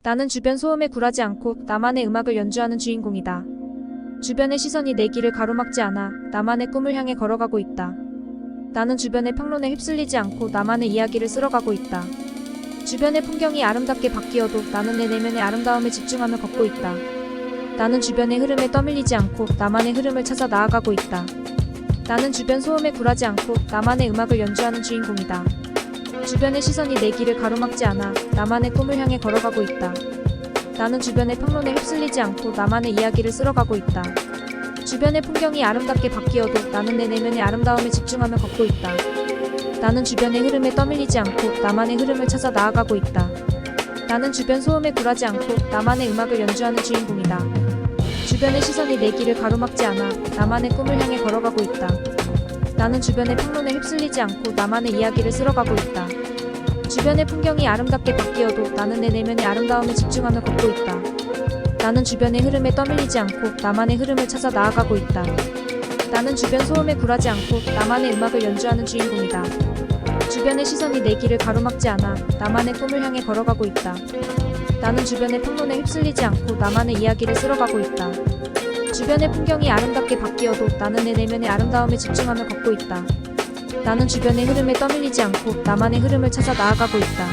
나는 주변 소음에 굴하지 않고 나만의 음악을 연주하는 주인공이다. 주변의 시선이 내 길을 가로막지 않아 나만의 꿈을 향해 걸어가고 있다. 나는 주변의 평론에 휩쓸리지 않고 나만의 이야기를 쓸어가고 있다. 주변의 풍경이 아름답게 바뀌어도 나는 내 내면의 아름다움에 집중하며 걷고 있다. 나는 주변의 흐름에 떠밀리지 않고 나만의 흐름을 찾아 나아가고 있다. 나는 주변 소음에 굴하지 않고 나만의 음악을 연주하는 주인공이다. 주변의 시선이 내 길을 가로막지 않아 나만의 꿈을 향해 걸어가고 있다. 나는 주변의 평론에 휩쓸리지 않고 나만의 이야기를 쓸어가고 있다. 주변의 풍경이 아름답게 바뀌어도 나는 내 내면의 아름다움에 집중하며 걷고 있다. 나는 주변의 흐름에 떠밀리지 않고 나만의 흐름을 찾아 나아가고 있다. 나는 주변 소음에 굴하지 않고 나만의 음악을 연주하는 주인공이다. 주변의 시선이 내 길을 가로막지 않아 나만의 꿈을 향해 걸어가고 있다. 나는 주변의 평론에 휩쓸리지 않고 나만의 이야기를 쓸어가고 있다. 주변의 풍경이 아름답게 바뀌어도 나는 내 내면의 아름다움에 집중하며 걷고 있다. 나는 주변의 흐름에 떠밀리지 않고 나만의 흐름을 찾아 나아가고 있다. 나는 주변 소음에 굴하지 않고 나만의 음악을 연주하는 주인공이다. 주변의 시선이 내 길을 가로막지 않아 나만의 꿈을 향해 걸어가고 있다. 나는 주변의 평론에 휩쓸리지 않고 나만의 이야기를 쓸어가고 있다. 주변의 풍경이 아름답게 바뀌어도 나는 내 내면의 아름다움에 집중하며 걷고 있다. 나는 주변의 흐름에 떠밀리지 않고 나만의 흐름을 찾아 나아가고 있다.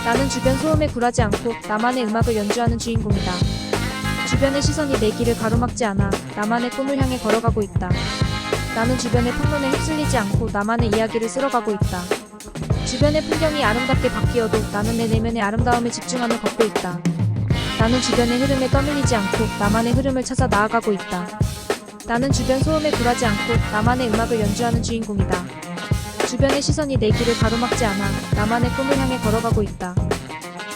나는 주변 소음에 굴하지 않고 나만의 음악을 연주하는 주인공이다. 주변의 시선이 내 길을 가로막지 않아 나만의 꿈을 향해 걸어가고 있다. 나는 주변의 평론에 휩쓸리지 않고 나만의 이야기를 쓸어가고 있다. 주변의 풍경이 아름답게 바뀌어도 나는 내 내면의 아름다움에 집중하며 걷고 있다. 나는 주변의 흐름에 떠밀리지 않고 나만의 흐름을 찾아 나아가고 있다. 나는 주변 소음에 굴하지 않고 나만의 음악을 연주하는 주인공이다. 주변의 시선이 내 길을 가로막지 않아 나만의 꿈을 향해 걸어가고 있다.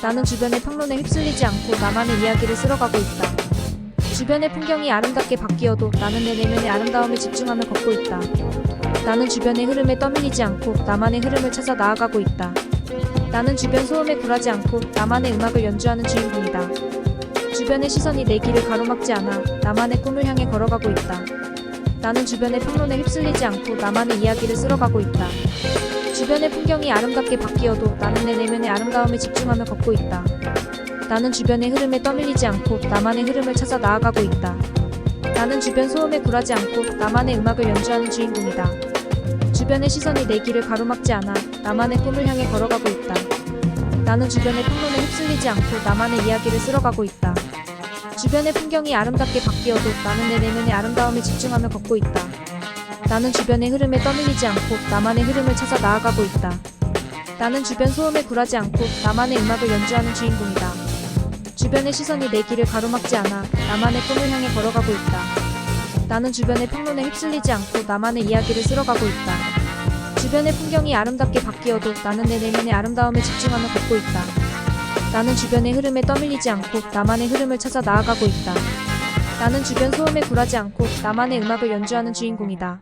나는 주변의 평론에 휩쓸리지 않고 나만의 이야기를 쓸어가고 있다. 주변의 풍경이 아름답게 바뀌어도 나는 내 내면의 아름다움에 집중하며 걷고 있다. 나는 주변의 흐름에 떠밀리지 않고 나만의 흐름을 찾아 나아가고 있다. 나는 주변 소음에 굴하지 않고 나만의 음악을 연주하는 주인공이다. 주변의 시선이 내 길을 가로막지 않아 나만의 꿈을 향해 걸어가고 있다. 나는 주변의 평론에 휩쓸리지 않고 나만의 이야기를 쓸어가고 있다. 주변의 풍경이 아름답게 바뀌어도 나는 내 내면의 아름다움에 집중하며 걷고 있다. 나는 주변의 흐름에 떠밀리지 않고 나만의 흐름을 찾아 나아가고 있다. 나는 주변 소음에 굴하지 않고 나만의 음악을 연주하는 주인공이다. 주변의 시선이 내 길을 가로막지 않아 나만의 꿈을 향해 걸어가고 있다. 나는 주변의 평론에 휩쓸리지 않고 나만의 이야기를 쓸어가고 있다. 주변의 풍경이 아름답게 바뀌어도 나는 내 내면의 아름다움에 집중하며 걷고 있다. 나는 주변의 흐름에 떠밀리지 않고 나만의 흐름을 찾아 나아가고 있다. 나는 주변 소음에 굴하지 않고 나만의 음악을 연주하는 주인공이다. 주변의 시선이 내 길을 가로막지 않아 나만의 꿈을 향해 걸어가고 있다. 나는 주변의 평론에 휩쓸리지 않고 나만의 이야기를 쓸어가고 있다. 주변의 풍경이 아름답게 바뀌어도 나는 내 내면의 아름다움에 집중하며 걷고 있다. 나는 주변의 흐름에 떠밀리지 않고 나만의 흐름을 찾아 나아가고 있다. 나는 주변 소음에 굴하지 않고 나만의 음악을 연주하는 주인공이다.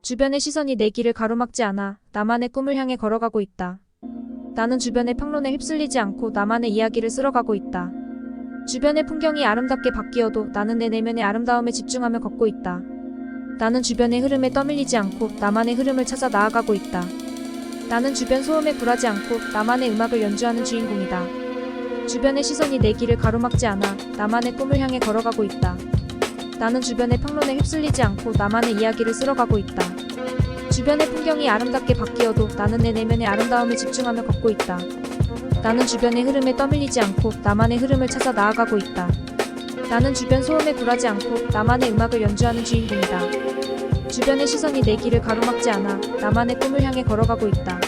주변의 시선이 내 길을 가로막지 않아 나만의 꿈을 향해 걸어가고 있다. 나는 주변의 평론에 휩쓸리지 않고 나만의 이야기를 쓸어가고 있다. 주변의 풍경이 아름답게 바뀌어도 나는 내 내면의 아름다움에 집중하며 걷고 있다. 나는 주변의 흐름에 떠밀리지 않고 나만의 흐름을 찾아 나아가고 있다. 나는 주변 소음에 굴하지 않고 나만의 음악을 연주하는 주인공이다. 주변의 시선이 내 길을 가로막지 않아 나만의 꿈을 향해 걸어가고 있다. 나는 주변의 평론에 휩쓸리지 않고 나만의 이야기를 쓸어가고 있다. 주변의 풍경이 아름답게 바뀌어도 나는 내 내면의 아름다움에 집중하며 걷고 있다. 나는 주변의 흐름에 떠밀리지 않고 나만의 흐름을 찾아 나아가고 있다. 나는 주변 소음에 굴하지 않고 나만의 음악을 연주하는 주인공이다. 주변의 시선이 내 길을 가로막지 않아 나만의 꿈을 향해 걸어가고 있다.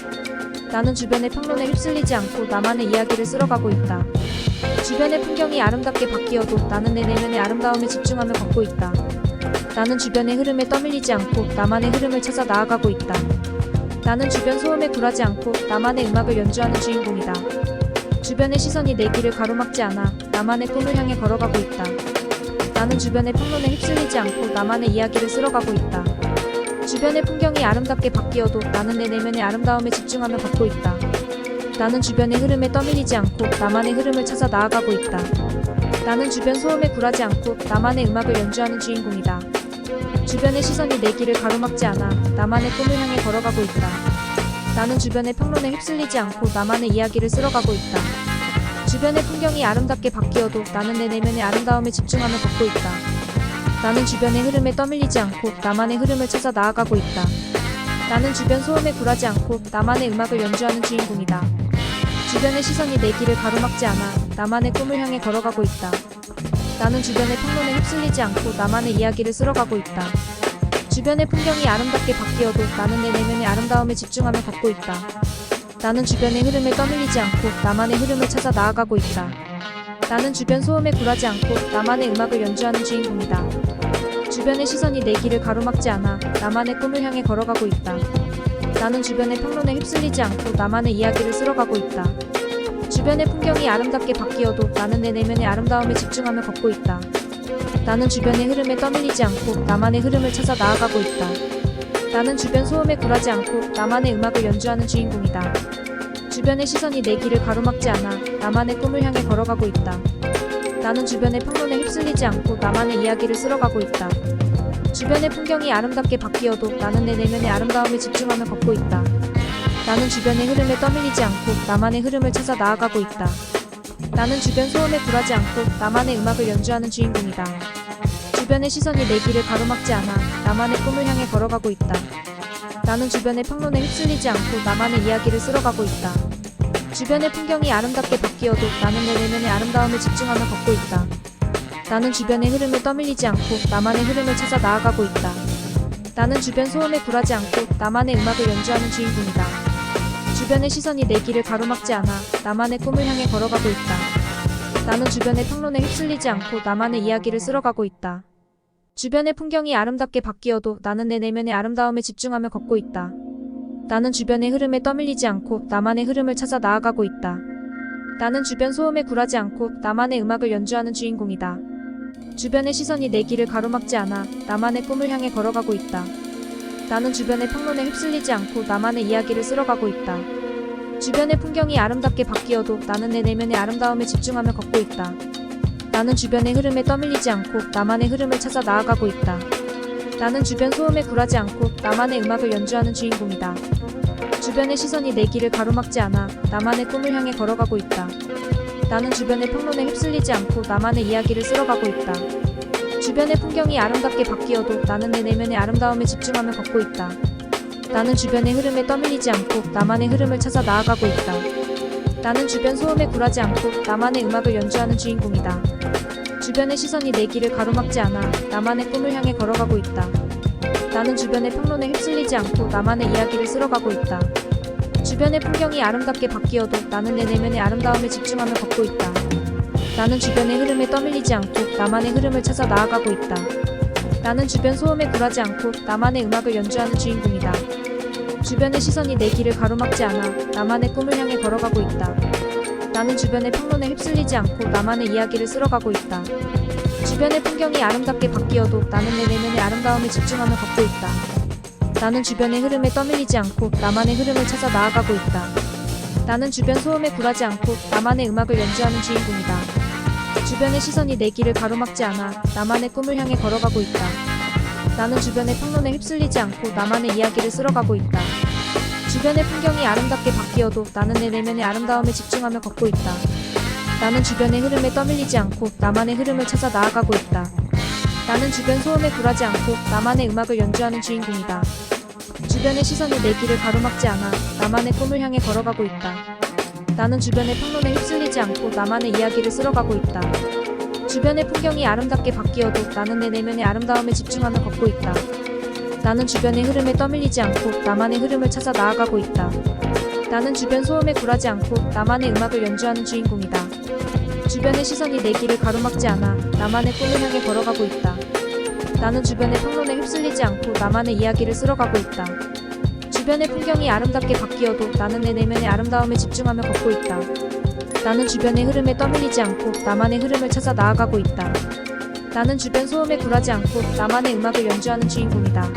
나는 주변의 평론에 휩쓸리지 않고 나만의 이야기를 쓸어가고 있다. 주변의 풍경이 아름답게 바뀌어도 나는 내 내면의 아름다움에 집중하며 걷고 있다. 나는 주변의 흐름에 떠밀리지 않고 나만의 흐름을 찾아 나아가고 있다. 나는 주변 소음에 굴하지 않고 나만의 음악을 연주하는 주인공이다. 주변의 시선이 내 길을 가로막지 않아 나만의 꿈을 향해 걸어가고 있다. 나는 주변의 평론에 휩쓸리지 않고 나만의 이야기를 쓸어가고 있다. 주변의 풍경이 아름답게 바뀌어도 나는 내 내면의 아름다움에 집중하며 걷고 있다. 나는 주변의 흐름에 떠밀리지 않고 나만의 흐름을 찾아 나아가고 있다. 나는 주변 소음에 굴하지 않고 나만의 음악을 연주하는 주인공이다. 주변의 시선이 내 길을 가로막지 않아 나만의 꿈을 향해 걸어가고 있다. 나는 주변의 평론에 휩쓸리지 않고 나만의 이야기를 쓸어가고 있다. 주변의 풍경이 아름답게 바뀌어도 나는 내 내면의 아름다움에 집중하며 걷고 있다. 나는 주변의 흐름에 떠밀리지 않고 나만의 흐름을 찾아 나아가고 있다. 나는 주변 소음에 굴하지 않고 나만의 음악을 연주하는 주인공이다. 주변의 시선이 내 길을 가로막지 않아 나만의 꿈을 향해 걸어가고 있다. 나는 주변의 평론에 휩쓸리지 않고 나만의 이야기를 쓸어가고 있다. 주변의 풍경이 아름답게 바뀌어도 나는 내 내면의 아름다움에 집중하며 걷고 있다. 나는 주변의 흐름에 떠밀리지 않고 나만의 흐름을 찾아 나아가고 있다. 나는 주변 소음에 굴하지 않고 나만의 음악을 연주하는 주인공이다. 주변의 시선이 내 길을 가로막지 않아 나만의 꿈을 향해 걸어가고 있다. 나는 주변의 평론에 휩쓸리지 않고 나만의 이야기를 쓸어가고 있다. 주변의 풍경이 아름답게 바뀌어도 나는 내 내면의 아름다움에 집중하며 걷고 있다. 나는 주변의 흐름에 떠밀리지 않고 나만의 흐름을 찾아 나아가고 있다. 나는 주변 소음에 굴하지 않고 나만의 음악을 연주하는 주인공이다. 주변의 시선이 내 길을 가로막지 않아 나만의 꿈을 향해 걸어가고 있다. 나는 주변의 평론에 휩쓸리지 않고 나만의 이야기를 쓸어가고 있다. 주변의 풍경이 아름답게 바뀌어도 나는 내 내면의 아름다움에 집중하며 걷고 있다. 나는 주변의 흐름에 떠밀리지 않고 나만의 흐름을 찾아 나아가고 있다. 나는 주변 소음에 굴하지 않고 나만의 음악을 연주하는 주인공이다. 주변의 시선이 내 길을 가로막지 않아 나만의 꿈을 향해 걸어가고 있다. 나는 주변의 평론에 휩쓸리지 않고 나만의 이야기를 쓸어가고 있다. 주변의 풍경이 아름답게 바뀌어도 나는 내 내면의 아름다움에 집중하며 걷고 있다. 나는 주변의 흐름에 떠밀리지 않고 나만의 흐름을 찾아 나아가고 있다. 나는 주변 소음에 굴하지 않고 나만의 음악을 연주하는 주인공이다. 주변의 시선이 내 길을 가로막지 않아 나만의 꿈을 향해 걸어가고 있다. 나는 주변의 평론에 휩쓸리지 않고 나만의 이야기를 쓸어가고 있다. 주변의 풍경이 아름답게 바뀌어도 나는 내 내면의 아름다움에 집중하며 걷고 있다. 나는 주변의 흐름에 떠밀리지 않고 나만의 흐름을 찾아 나아가고 있다. 나는 주변 소음에 굴하지 않고 나만의 음악을 연주하는 주인공이다. 주변의 시선이 내 길을 가로막지 않아 나만의 꿈을 향해 걸어가고 있다. 나는 주변의 평론에 휩쓸리지 않고 나만의 이야기를 쓸어가고 있다. 주변의 풍경이 아름답게 바뀌어도 나는 내 내면의 아름다움에 집중하며 걷고 있다. 나는 주변의 흐름에 떠밀리지 않고 나만의 흐름을 찾아 나아가고 있다. 나는 주변 소음에 굴하지 않고 나만의 음악을 연주하는 주인공이다. 주변의 시선이 내 길을 가로막지 않아 나만의 꿈을 향해 걸어가고 있다. 나는 주변의 평론에 휩쓸리지 않고 나만의 이야기를 쓸어가고 있다. 주변의 풍경이 아름답게 바뀌어도 나는 내 내면의 아름다움에 집중하며 걷고 있다. 나는 주변의 흐름에 떠밀리지 않고 나만의 흐름을 찾아 나아가고 있다. 나는 주변 소음에 굴하지 않고 나만의 음악을 연주하는 주인공이다. 주변의 시선이 내 길을 가로막지 않아 나만의 꿈을 향해 걸어가고 있다. 나는 주변의 평론에 휩쓸리지 않고 나만의 이야기를 쓸어가고 있다. 주변의 풍경이 아름답게 바뀌어도 나는 내 내면의 아름다움에 집중하며 걷고 있다. 나는 주변의 흐름에 떠밀리지 않고 나만의 흐름을 찾아 나아가고 있다. 나는 주변 소음에 굴하지 않고 나만의 음악을 연주하는 주인공이다. 주변의 시선이 내 길을 가로막지 않아 나만의 꿈을 향해 걸어가고 있다. 나는 주변의 평론에 휩쓸리지 않고 나만의 이야기를 쓸어가고 있다. 주변의 풍경이 아름답게 바뀌어도 나는 내 내면의 아름다움에 집중하며 걷고 있다. 나는 주변의 흐름에 떠밀리지 않고 나만의 흐름을 찾아 나아가고 있다. 나는 주변 소음에 굴하지 않고 나만의 음악을 연주하는 주인공이다. 주변의 시선이 내 길을 가로막지 않아 나만의 꿈을 향해 걸어가고 있다. 나는 주변의 평론에 휩쓸리지 않고 나만의 이야기를 쓸어가고 있다. 주변의 풍경이 아름답게 바뀌어도 나는 내 내면의 아름다움에 집중하며 걷고 있다. 나는 주변의 흐름에 떠밀리지 않고 나만의 흐름을 찾아 나아가고 있다. 나는 주변 소음에 굴하지 않고 나만의 음악을 연주하는 주인공이다. 주변의 시선이 내 길을 가로막지 않아 나만의 꿈을 향해 걸어가고 있다. 나는 주변의 평론에 휩쓸리지 않고 나만의 이야기를 쓸어가고 있다. 주변의 풍경이 아름답게 바뀌어도 나는 내 내면의 아름다움에 집중하며 걷고 있다. 나는 주변의 흐름에 떠밀리지 않고 나만의 흐름을 찾아 나아가고 있다. 나는 주변 소음에 굴하지 않고 나만의 음악을 연주하는 주인공이다. 주변의 시선이 내 길을 가로막지 않아 나만의 꿈을 향해 걸어가고 있다. 나는 주변의 평론에 휩쓸리지 않고 나만의 이야기를 쓸어가고 있다. 주변의 풍경이 아름답게 바뀌어도 나는 내 내면의 아름다움에 집중하며 걷고 있다. 나는 주변의 흐름에 떠밀리지 않고 나만의 흐름을 찾아 나아가고 있다. 나는 주변 소음에 굴하지 않고 나만의 음악을 연주하는 주인공이다.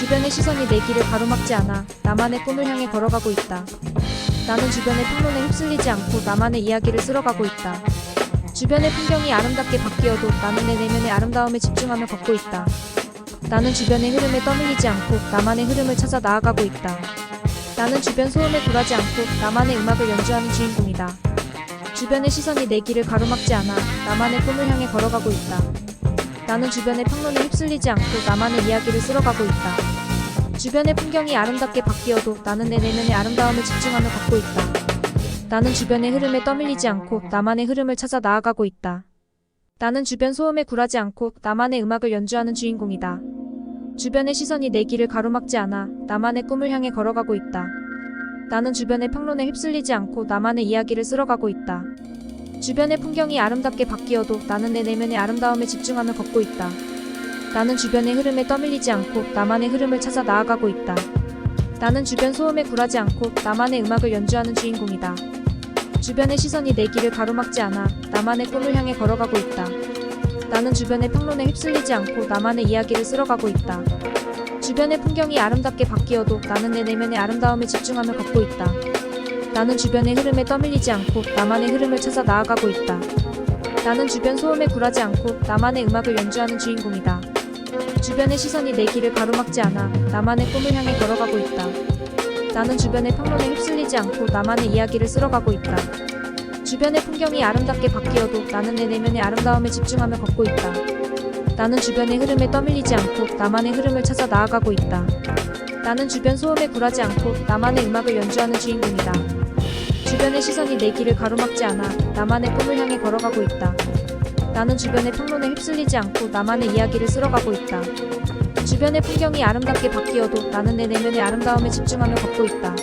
주변의 시선이 내 길을 가로막지 않아 나만의 꿈을 향해 걸어가고 있다. 나는 주변의 평론에 휩쓸리지 않고 나만의 이야기를 쓸어가고 있다. 주변의 풍경이 아름답게 바뀌어도 나는 내 내면의 아름다움에 집중하며 걷고 있다. 나는 주변의 흐름에 떠밀리지 않고 나만의 흐름을 찾아 나아가고 있다. 나는 주변 소음에 굴하지 않고 나만의 음악을 연주하는 주인공이다. 주변의 시선이 내 길을 가로막지 않아 나만의 꿈을 향해 걸어가고 있다. 나는 주변의 평론에 휩쓸리지 않고 나만의 이야기를 쓸어가고 있다. 주변의 풍경이 아름답게 바뀌어도 나는 내 내면의 아름다움에 집중하며 걷고 있다. 나는 주변의 흐름에 떠밀리지 않고 나만의 흐름을 찾아 나아가고 있다. 나는 주변 소음에 굴하지 않고 나만의 음악을 연주하는 주인공이다. 주변의 시선이 내 길을 가로막지 않아 나만의 꿈을 향해 걸어가고 있다. 나는 주변의 평론에 휩쓸리지 않고 나만의 이야기를 쓸어가고 있다. 주변의 풍경이 아름답게 바뀌어도 나는 내 내면의 아름다움에 집중하며 걷고 있다. 나는 주변의 흐름에 떠밀리지 않고 나만의 흐름을 찾아 나아가고 있다. 나는 주변 소음에 굴하지 않고 나만의 음악을 연주하는 주인공이다. 주변의 시선이 내 길을 가로막지 않아 나만의 꿈을 향해 걸어가고 있다. 나는 주변의 평론에 휩쓸리지 않고 나만의 이야기를 쓸어가고 있다. 주변의 풍경이 아름답게 바뀌어도 나는 내 내면의 아름다움에 집중하며 걷고 있다. 나는 주변의 흐름에 떠밀리지 않고 나만의 흐름을 찾아 나아가고 있다. 나는 주변 소음에 굴하지 않고 나만의 음악을 연주하는 주인공이다. 주변의 시선이 내 길을 가로막지 않아 나만의 꿈을 향해 걸어가고 있다. 나는 주변의 평론에 휩쓸리지 않고 나만의 이야기를 쓸어가고 있다. 주변의 풍경이 아름답게 바뀌어도 나는 내 내면의 아름다움에 집중하며 걷고 있다. 나는 주변의 흐름에 떠밀리지 않고 나만의 흐름을 찾아 나아가고 있다. 나는 주변 소음에 굴하지 않고 나만의 음악을 연주하는 주인공이다. 주변의 시선이 내 길을 가로막지 않아 나만의 꿈을 향해 걸어가고 있다. 나는 주변의 평론에 휩쓸리지 않고 나만의 이야기를 쓸어가고 있다. 주변의 풍경이 아름답게 바뀌어도 나는 내 내면의 아름다움에 집중하며 걷고 있다.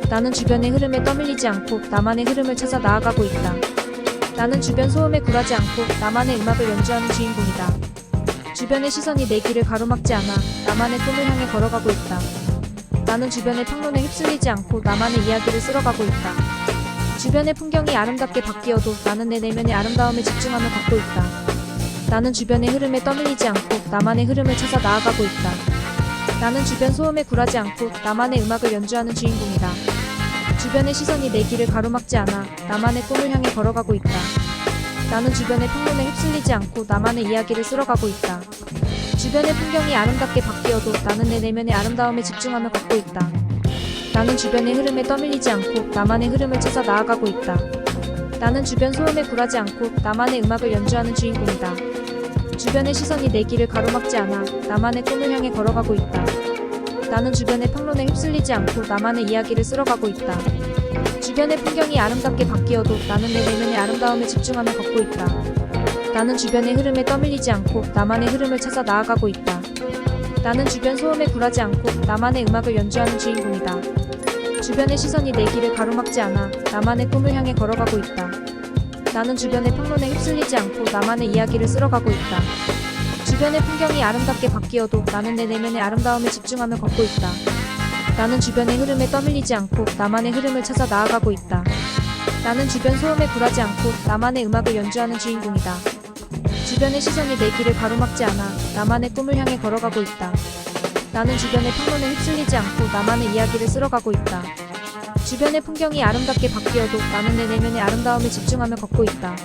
나는 주변의 흐름에 떠밀리지 않고 나만의 흐름을 찾아 나아가고 있다. 나는 주변 소음에 굴하지 않고 나만의 음악을 연주하는 주인공이다. 주변의 시선이 내 길을 가로막지 않아 나만의 꿈을 향해 걸어가고 있다. 나는 주변의 평론에 휩쓸리지 않고 나만의 이야기를 쓸어가고 있다. 주변의 풍경이 아름답게 바뀌어도 나는 내 내면의 아름다움에 집중하며 걷고 있다. 나는 주변의 흐름에 떠밀리지 않고 나만의 흐름을 찾아 나아가고 있다. 나는 주변 소음에 굴하지 않고 나만의 음악을 연주하는 주인공이다. 주변의 시선이 내 길을 가로막지 않아 나만의 꿈을 향해 걸어가고 있다. 나는 주변의 평론에 휩쓸리지 않고 나만의 이야기를 쓸어가고 있다. 주변의 풍경이 아름답게 바뀌어도 나는 내 내면의 아름다움에 집중하며 걷고 있다. 나는 주변의 흐름에 떠밀리지 않고 나만의 흐름을 찾아 나아가고 있다. 나는 주변 소음에 굴하지 않고 나만의 음악을 연주하는 주인공이다. 주변의 시선이 내 길을 가로막지 않아 나만의 꿈을 향해 걸어가고 있다. 나는 주변의 평론에 휩쓸리지 않고 나만의 이야기를 쓸어가고 있다. 주변의 풍경이 아름답게 바뀌어도 나는 내 내면의 아름다움에 집중하며 걷고 있다. 나는 주변의 흐름에 떠밀리지 않고 나만의 흐름을 찾아 나아가고 있다. 나는 주변 소음에 굴하지 않고 나만의 음악을 연주하는 주인공이다. 주변의 시선이 내 길을 가로막지 않아 나만의 꿈을 향해 걸어가고 있다. 나는 주변의 평론에 휩쓸리지 않고 나만의 이야기를 쓸어가고 있다. 주변의 풍경이 아름답게 바뀌어도 나는 내 내면의 아름다움에 집중하며 걷고 있다. 나는 주변의 흐름에 떠밀리지 않고 나만의 흐름을 찾아 나아가고 있다. 나는 주변 소음에 굴하지 않고 나만의 음악을 연주하는 주인공이다. 주변의 시선이 내 길을 가로막지 않아 나만의 꿈을 향해 걸어가고 있다. 나는 주변의 평론에 휩쓸리지 않고 나만의 이야기를 쓸어가고 있다. 주변의 풍경이 아름답게 바뀌어도 나는 내 내면의 아름다움에 집중하며 걷고 있다.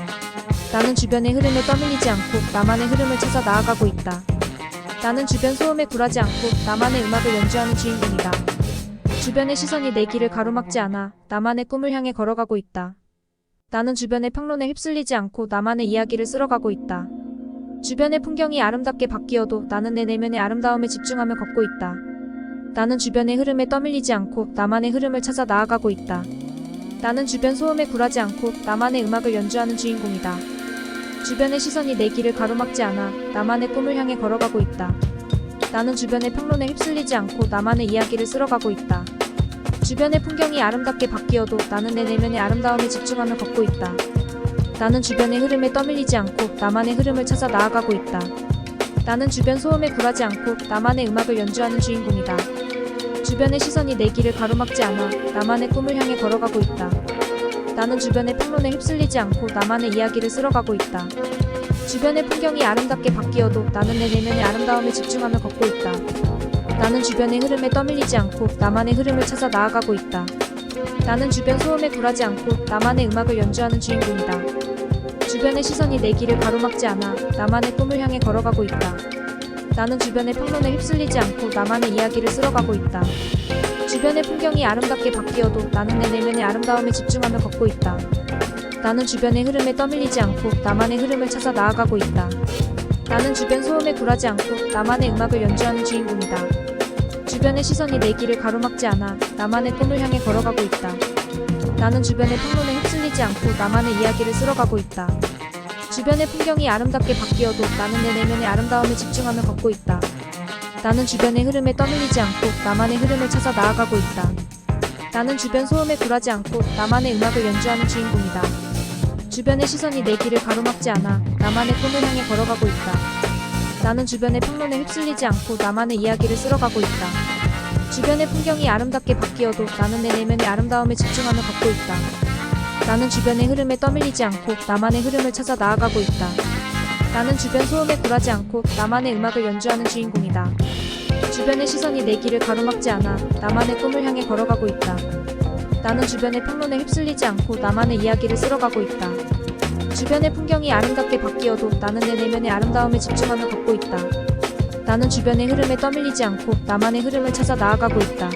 나는 주변의 흐름에 떠밀리지 않고 나만의 흐름을 찾아 나아가고 있다. 나는 주변 소음에 굴하지 않고 나만의 음악을 연주하는 주인공이다. 주변의 시선이 내 길을 가로막지 않아 나만의 꿈을 향해 걸어가고 있다. 나는 주변의 평론에 휩쓸리지 않고 나만의 이야기를 쓸어가고 있다. 주변의 풍경이 아름답게 바뀌어도 나는 내 내면의 아름다움에 집중하며 걷고 있다. 나는 주변의 흐름에 떠밀리지 않고 나만의 흐름을 찾아 나아가고 있다. 나는 주변 소음에 굴하지 않고 나만의 음악을 연주하는 주인공이다. 주변의 시선이 내 길을 가로막지 않아 나만의 꿈을 향해 걸어가고 있다. 나는 주변의 평론에 휩쓸리지 않고 나만의 이야기를 쓸어가고 있다. 주변의 풍경이 아름답게 바뀌어도 나는 내 내면의 아름다움에 집중하며 걷고 있다. 나는 주변의 흐름에 떠밀리지 않고 나만의 흐름을 찾아 나아가고 있다. 나는 주변 소음에 굴하지 않고 나만의 음악을 연주하는 주인공이다. 주변의 시선이 내 길을 가로막지 않아 나만의 꿈을 향해 걸어가고 있다. 나는 주변의 평론에 휩쓸리지 않고 나만의 이야기를 쓸어가고 있다. 주변의 풍경이 아름답게 바뀌어도 나는 내 내면의 아름다움에 집중하며 걷고 있다. 나는 주변의 흐름에 떠밀리지 않고 나만의 흐름을 찾아 나아가고 있다. 나는 주변 소음에 굴하지 않고 나만의 음악을 연주하는 주인공이다. 주변의 시선이 내 길을 가로막지 않아 나만의 꿈을 향해 걸어가고 있다. 나는 주변의 평론에 휩쓸리지 않고 나만의 이야기를 쓸어가고 있다. 주변의 풍경이 아름답게 바뀌어도 나는 내 내면의 아름다움에 집중하며 걷고 있다. 나는 주변의 흐름에 떠밀리지 않고 나만의 흐름을 찾아 나아가고 있다. 나는 주변 소음에 굴하지 않고 나만의 음악을 연주하는 주인공이다. 주변의 시선이 내 길을 가로막지 않아 나만의 꿈을 향해 걸어가고 있다. 나는 주변의 평론에 휩쓸리지 않고 나만의 이야기를 쓸어가고 있다. 주변의 풍경이 아름답게 바뀌어도 나는 내 내면의 아름다움에 집중하며 걷고 있다. 나는 주변의 흐름에 떠밀리지 않고 나만의 흐름을 찾아 나아가고 있다. 나는 주변 소음에 굴하지 않고 나만의 음악을 연주하는 주인공이다. 주변의 시선이 내 길을 가로막지 않아 나만의 꿈을 향해 걸어가고 있다. 나는 주변의 평론에 휩쓸리지 않고 나만의 이야기를 쓸어가고 있다. 주변의 풍경이 아름답게 바뀌어도 나는 내 내면의 아름다움에 집중하며 걷고 있다. 나는 주변의 흐름에 떠밀리지 않고 나만의 흐름을 찾아 나아가고 있다. 나는 주변 소음에 굴하지 않고 나만의 음악을 연주하는 주인공이다. 주변의 시선이 내 길을 가로막지 않아 나만의 꿈을 향해 걸어가고 있다. 나는 주변의 평론에 휩쓸리지 않고 나만의 이야기를 쓸어가고 있다. 주변의 풍경이 아름답게 바뀌어도 나는 내 내면의 아름다움에 집중하며 걷고 있다. 나는 주변의 흐름에 떠밀리지 않고 나만의 흐름을 찾아 나아가고 있다.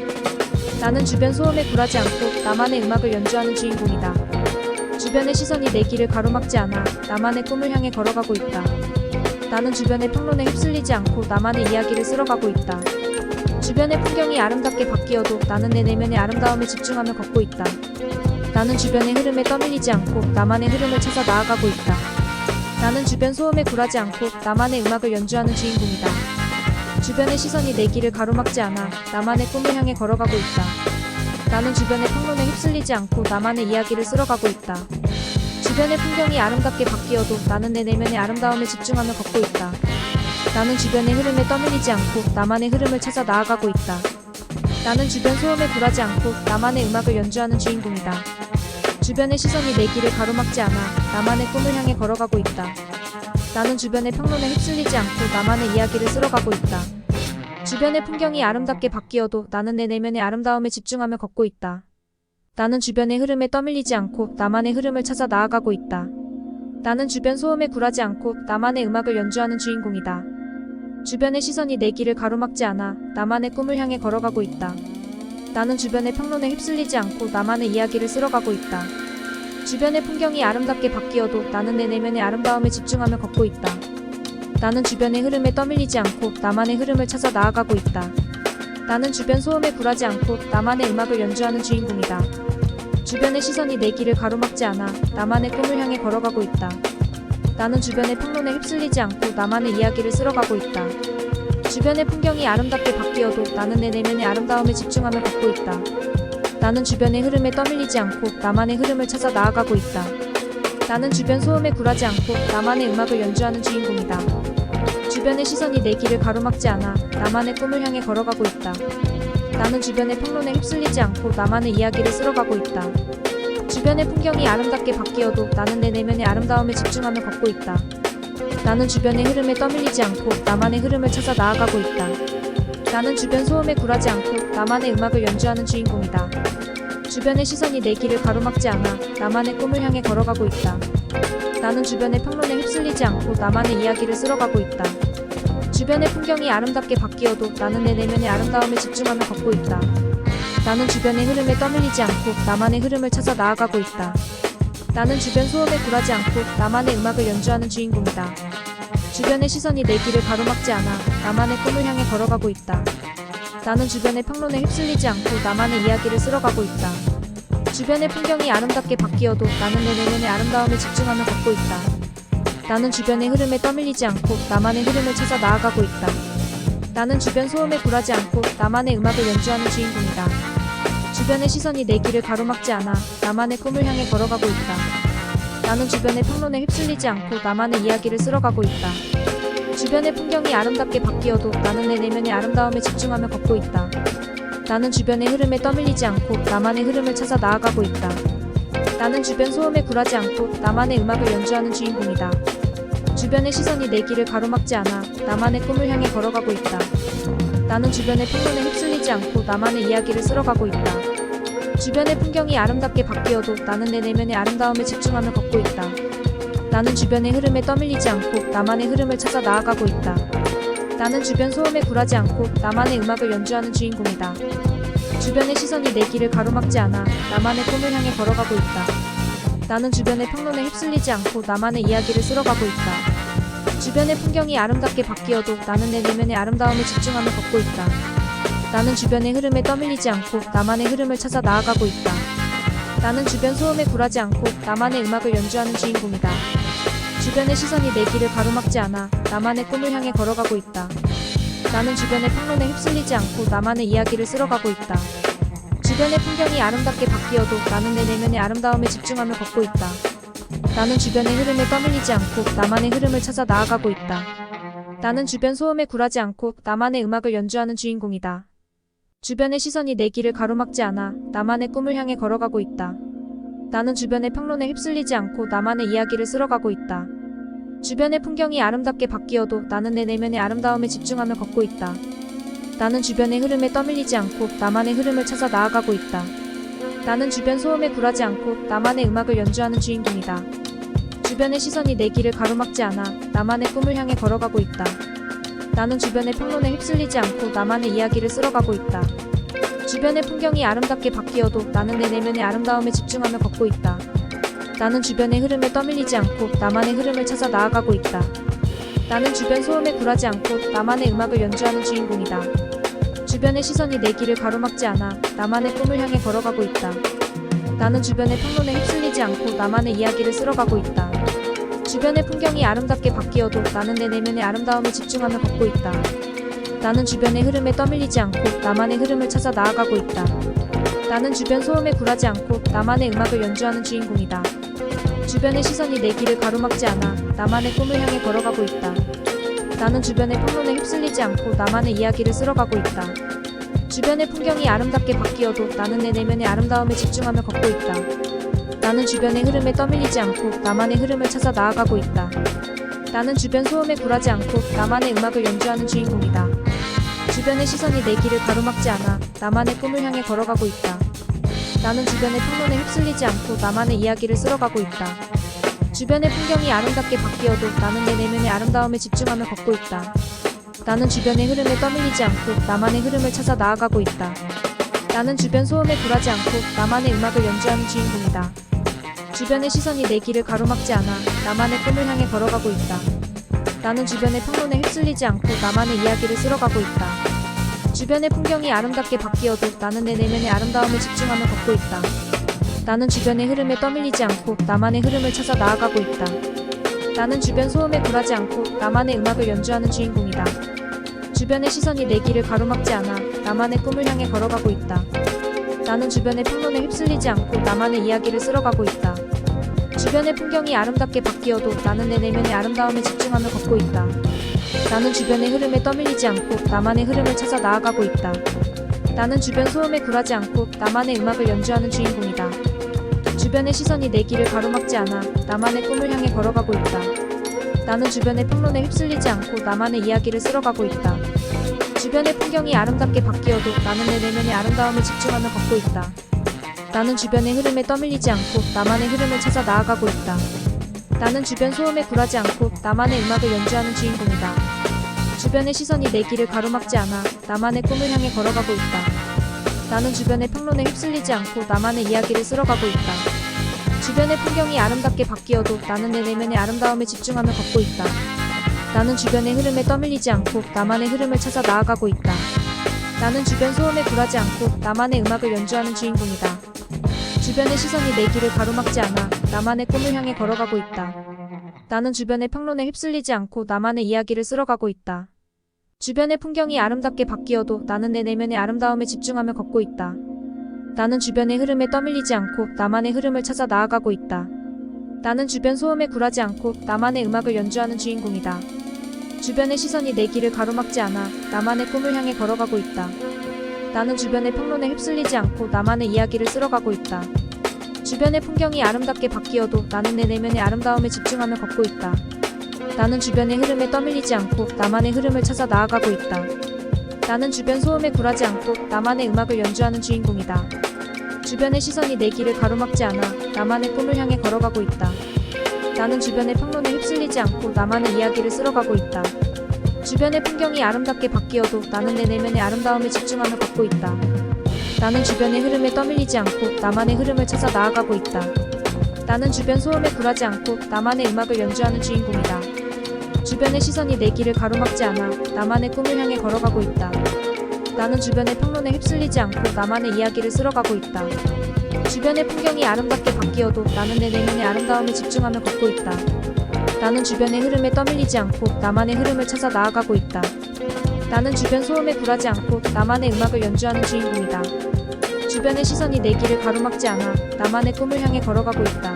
나는 주변 소음에 굴하지 않고 나만의 음악을 연주하는 주인공이다. 주변의 시선이 내 길을 가로막지 않아 나만의 꿈을 향해 걸어가고 있다. 나는 주변의 평론에 휩쓸리지 않고 나만의 이야기를 쓸어가고 있다. 주변의 풍경이 아름답게 바뀌어도 나는 내 내면의 아름다움에 집중하며 걷고 있다. 나는 주변의 흐름에 떠밀리지 않고 나만의 흐름을 찾아 나아가고 있다. 나는 주변 소음에 굴하지 않고 나만의 음악을 연주하는 주인공이다. 주변의 시선이 내 길을 가로막지 않아 나만의 꿈을 향해 걸어가고 있다. 나는 주변의 평론에 휩쓸리지 않고 나만의 이야기를 쓸어가고 있다. 주변의 풍경이 아름답게 바뀌어도 나는 내 내면의 아름다움에 집중하며 걷고 있다. 나는 주변의 흐름에 떠밀리지 않고 나만의 흐름을 찾아 나아가고 있다. 나는 주변 소음에 굴하지 않고 나만의 음악을 연주하는 주인공이다. 주변의 시선이 내 길을 가로막지 않아 나만의 꿈을 향해 걸어가고 있다. 나는 주변의 평론에 휩쓸리지 않고 나만의 이야기를 쓸어가고 있다. 주변의 풍경이 아름답게 바뀌어도 나는 내 내면의 아름다움에 집중하며 걷고 있다. 나는 주변의 흐름에 떠밀리지 않고 나만의 흐름을 찾아 나아가고 있다. 나는 주변 소음에 굴하지 않고 나만의 음악을 연주하는 주인공이다. 주변의 시선이 내 길을 가로막지 않아 나만의 꿈을 향해 걸어가고 있다. 나는 주변의 평론에 휩쓸리지 않고 나만의 이야기를 쓸어가고 있다. 주변의 풍경이 아름답게 바뀌어도 나는 내 내면의 아름다움에 집중하며 걷고 있다. 나는 주변의 흐름에 떠밀리지 않고 나만의 흐름을 찾아 나아가고 있다. 나는 주변 소음에 굴하지 않고 나만의 음악을 연주하는 주인공이다. 주변의 시선이 내 길을 가로막지 않아 나만의 꿈을 향해 걸어가고 있다. 나는 주변의 평론에 휩쓸리지 않고 나만의 이야기를 쓸어가고 있다. 주변의 풍경이 아름답게 바뀌어도 나는 내 내면의 아름다움에 집중하며 걷고 있다. 나는 주변의 흐름에 떠밀리지 않고 나만의 흐름을 찾아 나아가고 있다. 나는 주변 소음에 굴하지 않고 나만의 음악을 연주하는 주인공이다. 주변의 시선이 내 길을 가로막지 않아 나만의 꿈을 향해 걸어가고 있다. 나는 주변의 평론에 휩쓸리지 않고 나만의 이야기를 쓸어가고 있다. 주변의 풍경이 아름답게 바뀌어도 나는 내 내면의 아름다움에 집중하며 걷고 있다. 나는 주변의 흐름에 떠밀리지 않고 나만의 흐름을 찾아 나아가고 있다. 나는 주변 소음에 굴하지 않고 나만의 음악을 연주하는 주인공이다. 주변의 시선이 내 길을 가로막지 않아 나만의 꿈을 향해 걸어가고 있다. 나는 주변의 평론에 휩쓸리지 않고 나만의 이야기를 쓸어가고 있다. 주변의 풍경이 아름답게 바뀌어도 나는 내 내면의 아름다움에 집중하며 걷고 있다. 나는 주변의 흐름에 떠밀리지 않고 나만의 흐름을 찾아 나아가고 있다. 나는 주변 소음에 굴하지 않고 나만의 음악을 연주하는 주인공이다. 주변의 시선이 내 길을 가로막지 않아 나만의 꿈을 향해 걸어가고 있다. 나는 주변의 평론에 휩쓸리지 않고 나만의 이야기를 쓸어가고 있다. 주변의 풍경이 아름답게 바뀌어도 나는 내 내면의 아름다움에 집중하며 걷고 있다. 나는 주변의 흐름에 떠밀리지 않고 나만의 흐름을 찾아 나아가고 있다. 나는 주변 소음에 굴하지 않고 나만의 음악을 연주하는 주인공이다. 주변의 시선이 내 길을 가로막지 않아 나만의 꿈을 향해 걸어가고 있다. 나는 주변의 평론에 휩쓸리지 않고 나만의 이야기를 쓸어가고 있다. 주변의 풍경이 아름답게 바뀌어도 나는 내 내면의 아름다움에 집중하며 걷고 있다. 나는 주변의 흐름에 떠밀리지 않고 나만의 흐름을 찾아 나아가고 있다. 나는 주변 소음에 굴하지 않고 나만의 음악을 연주하는 주인공이다. 주변의 시선이 내 길을 가로막지 않아 나만의 꿈을 향해 걸어가고 있다. 나는 주변의 평론에 휩쓸리지 않고 나만의 이야기를 쓸어가고 있다. 주변의 풍경이 아름답게 바뀌어도 나는 내 내면의 아름다움에 집중하며 걷고 있다. 나는 주변의 흐름에 떠밀리지 않고 나만의 흐름을 찾아 나아가고 있다. 나는 주변 소음에 굴하지 않고 나만의 음악을 연주하는 주인공이다. 주변의 시선이 내 길을 가로막지 않아 나만의 꿈을 향해 걸어가고 있다. 나는 주변의 평론에 휩쓸리지 않고 나만의 이야기를 쓸어가고 있다. 주변의 풍경이 아름답게 바뀌어도 나는 내 내면의 아름다움에 집중하며 걷고 있다. 나는 주변의 흐름에 떠밀리지 않고 나만의 흐름을 찾아 나아가고 있다. 나는 주변 소음에 굴하지 않고 나만의 음악을 연주하는 주인공이다. 주변의 시선이 내 길을 가로막지 않아 나만의 꿈을 향해 걸어가고 있다. 나는 주변의 평론에 휩쓸리지 않고 나만의 이야기를 쓸어가고 있다. 주변의 풍경이 아름답게 바뀌어도 나는 내 내면의 아름다움에 집중하며 걷고 있다. 나는 주변의 흐름에 떠밀리지 않고 나만의 흐름을 찾아 나아가고 있다. 나는 주변 소음에 굴하지 않고 나만의 음악을 연주하는 주인공이다. 주변의 시선이 내 길을 가로막지 않아 나만의 꿈을 향해 걸어가고 있다. 나는 주변의 평론에 휩쓸리지 않고 나만의 이야기를 쓸어가고 있다. 주변의 풍경이 아름답게 바뀌어도 나는 내 내면의 아름다움에 집중하며 걷고 있다. 나는 주변의 흐름에 떠밀리지 않고 나만의 흐름을 찾아 나아가고 있다. 나는 주변 소음에 굴하지 않고 나만의 음악을 연주하는 주인공이다. 주변의 시선이 내 길을 가로막지 않아 나만의 꿈을 향해 걸어가고 있다. 나는 주변의 평론에 휩쓸리지 않고 나만의 이야기를 쓸어가고 있다. 주변의 풍경이 아름답게 바뀌어도 나는 내 내면의 아름다움에 집중하며 걷고 있다. 나는 주변의 흐름에 떠밀리지 않고 나만의 흐름을 찾아 나아가고 있다. 나는 주변 소음에 굴하지 않고 나만의 음악을 연주하는 주인공이다. 주변의 시선이 내 길을 가로막지 않아 나만의 꿈을 향해 걸어가고 있다. 나는 주변의 평론에 휩쓸리지 않고 나만의 이야기를 쓸어가고 있다. 주변의 풍경이 아름답게 바뀌어도 나는 내 내면의 아름다움에 집중하며 걷고 있다. 나는 주변의 흐름에 떠밀리지 않고 나만의 흐름을 찾아 나아가고 있다. 나는 주변 소음에 굴하지 않고 나만의 음악을 연주하는 주인공이다. 주변의 시선이 내 길을 가로막지 않아 나만의 꿈을 향해 걸어가고 있다. 나는 주변의 평론에 휩쓸리지 않고 나만의 이야기를 쓸어가고 있다. 주변의 풍경이 아름답게 바뀌어도 나는 내 내면의 아름다움에 집중하며 걷고 있다. 나는 주변의 흐름에 떠밀리지 않고 나만의 흐름을 찾아 나아가고 있다. 나는 주변 소음에 굴하지 않고 나만의 음악을 연주하는 주인공이다. 주변의 시선이 내 길을 가로막지 않아 나만의 꿈을 향해 걸어가고 있다. 나는 주변의 평론에 휩쓸리지 않고 나만의 이야기를 쓸어가고 있다. 주변의 풍경이 아름답게 바뀌어도 나는 내 내면의 아름다움에 집중하며 걷고 있다. 나는 주변의 흐름에 떠밀리지 않고 나만의 흐름을 찾아 나아가고 있다. 나는 주변 소음에 굴하지 않고 나만의 음악을 연주하는 주인공이다. 주변의 시선이 내 길을 가로막지 않아 나만의 꿈을 향해 걸어가고 있다. 나는 주변의 평론에 휩쓸리지 않고 나만의 이야기를 쓸어가고 있다. 주변의 풍경이 아름답게 바뀌어도 나는 내 내면의 아름다움에 집중하며 걷고 있다. 나는 주변의 흐름에 떠밀리지 않고 나만의 흐름을 찾아 나아가고 있다. 나는 주변 소음에 굴하지 않고 나만의 음악을 연주하는 주인공이다. 주변의 시선이 내 길을 가로막지 않아 나만의 꿈을 향해 걸어가고 있다. 나는 주변의 평론에 휩쓸리지 않고 나만의 이야기를 쓸어가고 있다. 주변의 풍경이 아름답게 바뀌어도 나는 내 내면의 아름다움에 집중하며 걷고 있다. 나는 주변의 흐름에 떠밀리지 않고 나만의 흐름을 찾아 나아가고 있다. 나는 주변 소음에 굴하지 않고 나만의 음악을 연주하는 주인공이다. 주변의 시선이 내 길을 가로막지 않아 나만의 꿈을 향해 걸어가고 있다. 나는 주변의 평론에 휩쓸리지 않고 나만의 이야기를 쓸어가고 있다. 주변의 풍경이 아름답게 바뀌어도 나는 내 내면의 아름다움에 집중하며 걷고 있다. 나는 주변의 흐름에 떠밀리지 않고 나만의 흐름을 찾아 나아가고 있다. 나는 주변 소음에 굴하지 않고 나만의 음악을 연주하는 주인공이다. 주변의 시선이 내 길을 가로막지 않아 나만의 꿈을 향해 걸어가고 있다. 나는 주변의 평론에 휩쓸리지 않고 나만의 이야기를 쓸어가고 있다. 주변의 풍경이 아름답게 바뀌어도 나는 내 내면의 아름다움에 집중하며 걷고 있다. 나는 주변의 흐름에 떠밀리지 않고 나만의 흐름을 찾아 나아가고 있다. 나는 주변 소음에 굴하지 않고 나만의 음악을 연주하는 주인공이다. 주변의 시선이 내 길을 가로막지 않아 나만의 꿈을 향해 걸어가고 있다. 나는 주변의 평론에 휩쓸리지 않고 나만의 이야기를 쓸어가고 있다. 주변의 풍경이 아름답게 바뀌어도 나는 내 내면의 아름다움에 집중하며 걷고 있다. 나는 주변의 흐름에 떠밀리지 않고 나만의 흐름을 찾아 나아가고 있다. 나는 주변 소음에 굴하지 않고 나만의 음악을 연주하는 주인공이다. 주변의 시선이 내 길을 가로막지 않아 나만의 꿈을 향해 걸어가고 있다. 나는 주변의 평론에 휩쓸리지 않고 나만의 이야기를 쓸어가고 있다. 주변의 풍경이 아름답게 바뀌어도 나는 내 내면의 아름다움에 집중하며 걷고 있다. 나는 주변의 흐름에 떠밀리지 않고 나만의 흐름을 찾아 나아가고 있다. 나는 주변 소음에 굴하지 않고 나만의 음악을 연주하는 주인공이다. 주변의 시선이 내 길을 가로막지 않아 나만의 꿈을 향해 걸어가고 있다. 나는 주변의 평론에 휩쓸리지 않고 나만의 이야기를 쓸어가고 있다. 주변의 풍경이 아름답게 바뀌어도 나는 내 내면의 아름다움에 집중하며 걷고 있다. 나는 주변의 흐름에 떠밀리지 않고 나만의 흐름을 찾아 나아가고 있다. 나는 주변 소음에 굴하지 않고 나만의 음악을 연주하는 주인공이다. 주변의 시선이 내 길을 가로막지 않아 나만의 꿈을 향해 걸어가고 있다. 나는 주변의 평론에 휩쓸리지 않고 나만의 이야기를 쓸어가고 있다. 주변의 풍경이 아름답게 바뀌어도 나는 내 내면의 아름다움에 집중하며 걷고 있다. 나는 주변의 흐름에 떠밀리지 않고 나만의 흐름을 찾아 나아가고 있다. 나는 주변 소음에 굴하지 않고 나만의 음악을 연주하는 주인공이다. 주변의 시선이 내 길을 가로막지 않아 나만의 꿈을 향해 걸어가고 있다.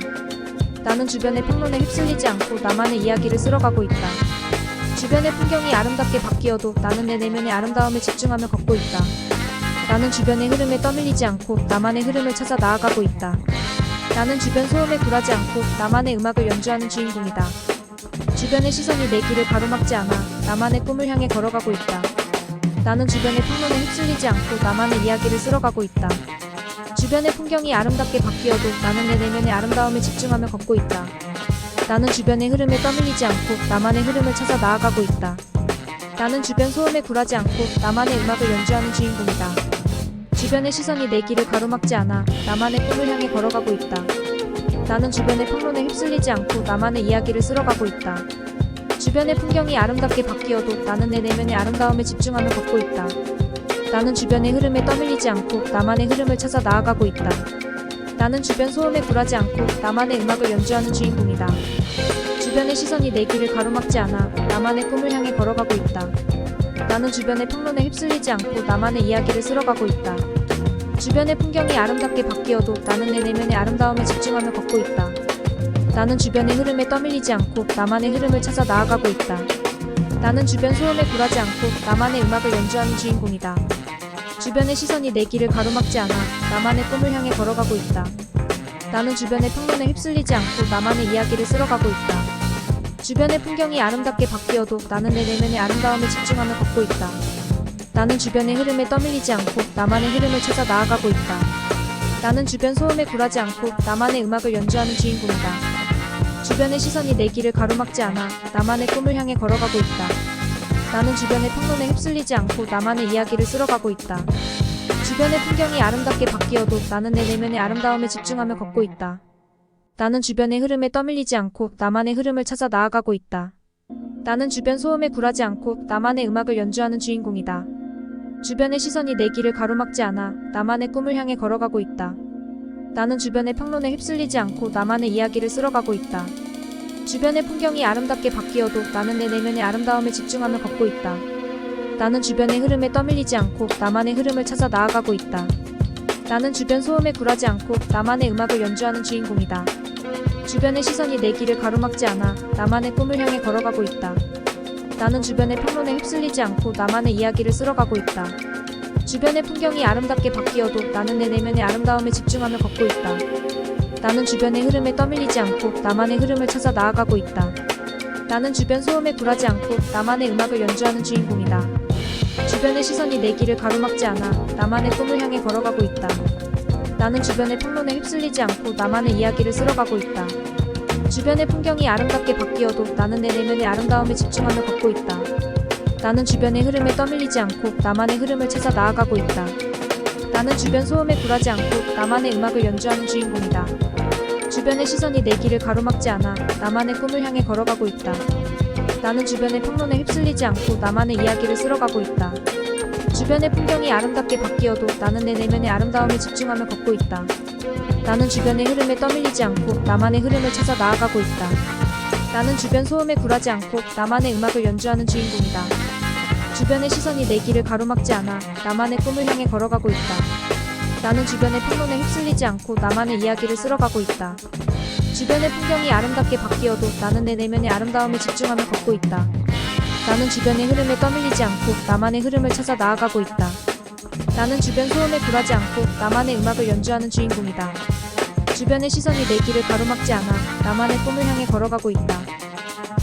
나는 주변의 평론에 휩쓸리지 않고 나만의 이야기를 쓸어가고 있다. 주변의 풍경이 아름답게 바뀌어도 나는 내 내면의 아름다움에 집중하며 걷고 있다. 나는 주변의 흐름에 떠밀리지 않고 나만의 흐름을 찾아 나아가고 있다. 나는 주변 소음에 굴하지 않고 나만의 음악을 연주하는 주인공이다. 주변의 시선이 내 길을 가로막지 않아 나만의 꿈을 향해 걸어가고 있다. 나는 주변의 평론에 휩쓸리지 않고 나만의 이야기를 쓸어가고 있다. 주변의 풍경이 아름답게 바뀌어도 나는 내 내면의 아름다움에 집중하며 걷고 있다. 나는 주변의 흐름에 떠밀리지 않고 나만의 흐름을 찾아 나아가고 있다. 나는 주변 소음에 굴하지 않고 나만의 음악을 연주하는 주인공이다. 주변의 시선이 내 길을 가로막지 않아 나만의 꿈을 향해 걸어가고 있다. 나는 주변의 평론에 휩쓸리지 않고 나만의 이야기를 쓸어가고 있다. 주변의 풍경이 아름답게 바뀌어도 나는 내 내면의 아름다움에 집중하며 걷고 있다. 나는 주변의 흐름에 떠밀리지 않고 나만의 흐름을 찾아 나아가고 있다. 나는 주변 소음에 굴하지 않고 나만의 음악을 연주하는 주인공이다. 주변의 시선이 내 길을 가로막지 않아 나만의 꿈을 향해 걸어가고 있다. 나는 주변의 평론에 휩쓸리지 않고 나만의 이야기를 쓸어가고 있다. 주변의 풍경이 아름답게 바뀌어도 나는 내 내면의 아름다움에 집중하며 걷고 있다. 나는 주변의 흐름에 떠밀리지 않고 나만의 흐름을 찾아 나아가고 있다. 나는 주변 소음에 굴하지 않고 나만의 음악을 연주하는 주인공이다. 주변의 시선이 내 길을 가로막지 않아 나만의 꿈을 향해 걸어가고 있다. 나는 주변의 평론에 휩쓸리지 않고 나만의 이야기를 쓸어가고 있다. 주변의 풍경이 아름답게 바뀌어도 나는 내 내면의 아름다움에 집중하며 걷고 있다. 나는 주변의 흐름에 떠밀리지 않고 나만의 흐름을 찾아 나아가고 있다. 나는 주변 소음에 굴하지 않고 나만의 음악을 연주하는 주인공이다. 주변의 시선이 내 길을 가로막지 않아 나만의 꿈을 향해 걸어가고 있다. 나는 주변의 평론에 휩쓸리지 않고 나만의 이야기를 쓸어가고 있다. 주변의 풍경이 아름답게 바뀌어도 나는 내 내면의 아름다움에 집중하며 걷고 있다. 나는 주변의 흐름에 떠밀리지 않고 나만의 흐름을 찾아 나아가고 있다. 나는 주변 소음에 굴하지 않고 나만의 음악을 연주하는 주인공이다. 주변의 시선이 내 길을 가로막지 않아 나만의 꿈을 향해 걸어가고 있다. 나는 주변의 평론에 휩쓸리지 않고 나만의 이야기를 쓸어가고 있다. 주변의 풍경이 아름답게 바뀌어도 나는 내 내면의 아름다움에 집중하며 걷고 있다. 나는 주변의 흐름에 떠밀리지 않고 나만의 흐름을 찾아 나아가고 있다. 나는 주변 소음에 굴하지 않고 나만의 음악을 연주하는 주인공이다. 주변의 시선이 내 길을 가로막지 않아 나만의 꿈을 향해 걸어가고 있다. 나는 주변의 평론에 휩쓸리지 않고 나만의 이야기를 쓸어가고 있다. 주변의 풍경이 아름답게 바뀌어도 나는 내 내면의 아름다움에 집중하며 걷고 있다. 나는 주변의 흐름에 떠밀리지 않고 나만의 흐름을 찾아 나아가고 있다. 나는 주변 소음에 굴하지 않고 나만의 음악을 연주하는 주인공이다. 주변의 시선이 내 길을 가로막지 않아 나만의 꿈을 향해 걸어가고 있다. 나는 주변의 평론에 휩쓸리지 않고 나만의 이야기를 쓸어가고 있다. 주변의 풍경이 아름답게 바뀌어도 나는 내 내면의 아름다움에 집중하며 걷고 있다. 나는 주변의 흐름에 떠밀리지 않고 나만의 흐름을 찾아 나아가고 있다. 나는 주변 소음에 굴하지 않고 나만의 음악을 연주하는 주인공이다. 주변의 시선이 내 길을 가로막지 않아 나만의 꿈을 향해 걸어가고 있다. 나는 주변의 평론에 휩쓸리지 않고 나만의 이야기를 쓸어가고 있다. 주변의 풍경이 아름답게 바뀌어도 나는 내 내면의 아름다움에 집중하며 걷고 있다. 나는 주변의 흐름에 떠밀리지 않고 나만의 흐름을 찾아 나아가고 있다. 나는 주변 소음에 굴하지 않고 나만의 음악을 연주하는 주인공이다. 주변의 시선이 내 길을 가로막지 않아 나만의 꿈을 향해 걸어가고 있다. 나는 주변의 평론에 휩쓸리지 않고 나만의 이야기를 쓸어가고 있다. 주변의 풍경이 아름답게 바뀌어도 나는 내 내면의 아름다움에 집중하며 걷고 있다. 나는 주변의 흐름에 떠밀리지 않고 나만의 흐름을 찾아 나아가고 있다. 나는 주변 소음에 굴하지 않고 나만의 음악을 연주하는 주인공이다. 주변의 시선이 내 길을 가로막지 않아 나만의 꿈을 향해 걸어가고 있다.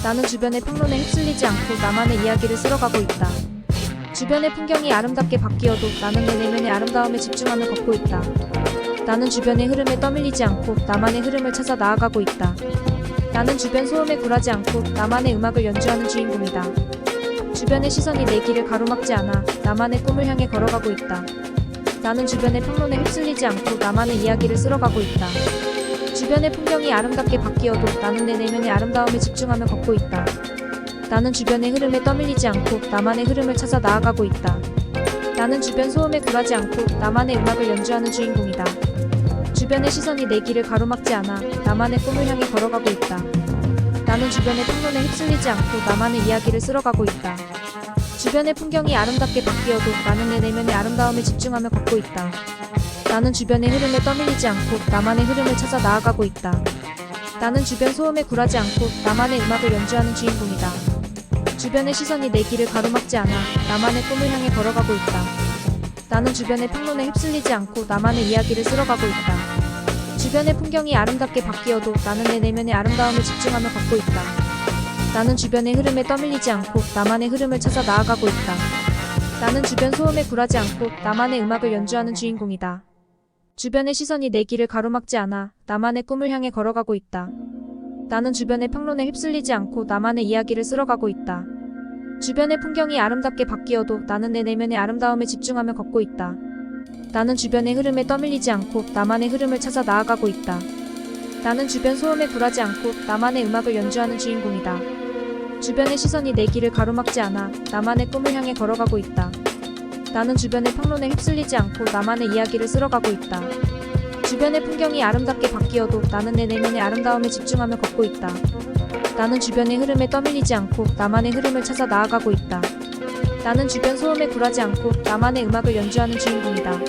나는 주변의 평론에 휩쓸리지 않고 나만의 이야기를 쓸어가고 있다. 주변의 풍경이 아름답게 바뀌어도 나는 내 내면의 아름다움에 집중하며 걷고 있다. 나는 주변의 흐름에 떠밀리지 않고 나만의 흐름을 찾아 나아가고 있다. 나는 주변 소음에 굴하지 않고 나만의 음악을 연주하는 주인공이다. 주변의 시선이 내 길을 가로막지 않아 나만의 꿈을 향해 걸어가고 있다. 나는 주변의 평론에 휩쓸리지 않고 나만의 이야기를 쓸어가고 있다. 주변의 풍경이 아름답게 바뀌어도 나는 내 내면의 아름다움에 집중하며 걷고 있다. 나는 주변의 흐름에 떠밀리지 않고 나만의 흐름을 찾아 나아가고 있다. 나는 주변 소음에 굴하지 않고 나만의 음악을 연주하는 주인공이다. 주변의 시선이 내 길을 가로막지 않아 나만의 꿈을 향해 걸어가고 있다. 나는 주변의 평론에 휩쓸리지 않고 나만의 이야기를 쓸어가고 있다. 주변의 풍경이 아름답게 바뀌어도 나는 내 내면의 아름다움에 집중하며 걷고 있다. 나는 주변의 흐름에 떠밀리지 않고 나만의 흐름을 찾아 나아가고 있다. 나는 주변 소음에 굴하지 않고 나만의 음악을 연주하는 주인공이다. 주변의 시선이 내 길을 가로막지 않아 나만의 꿈을 향해 걸어가고 있다. 나는 주변의 평론에 휩쓸리지 않고 나만의 이야기를 쓸어가고 있다. 주변의 풍경이 아름답게 바뀌어도 나는 내 내면의 아름다움에 집중하며 걷고 있다. 나는 주변의 흐름에 떠밀리지 않고 나만의 흐름을 찾아 나아가고 있다. 나는 주변 소음에 굴하지 않고 나만의 음악을 연주하는 주인공이다. 주변의 시선이 내 길을 가로막지 않아 나만의 꿈을 향해 걸어가고 있다. 나는 주변의 평론에 휩쓸리지 않고 나만의 이야기를 쓸어가고 있다. 주변의 풍경이 아름답게 바뀌어도 나는 내 내면의 아름다움에 집중하며 걷고 있다. 나는 주변의 흐름에 떠밀리지 않고 나만의 흐름을 찾아 나아가고 있다. 나는 주변 소음에 굴하지 않고 나만의 음악을 연주하는 주인공이다. 주변의 시선이 내 길을 가로막지 않아 나만의 꿈을 향해 걸어가고 있다. 나는 주변의 평론에 휩쓸리지 않고 나만의 이야기를 쓸어가고 있다. 주변의 풍경이 아름답게 바뀌어도 나는 내 내면의 아름다움에 집중하며 걷고 있다. 나는 주변의 흐름에 떠밀리지 않고 나만의 흐름을 찾아 나아가고 있다. 나는 주변 소음에 굴하지 않고 나만의 음악을 연주하는 주인공이다.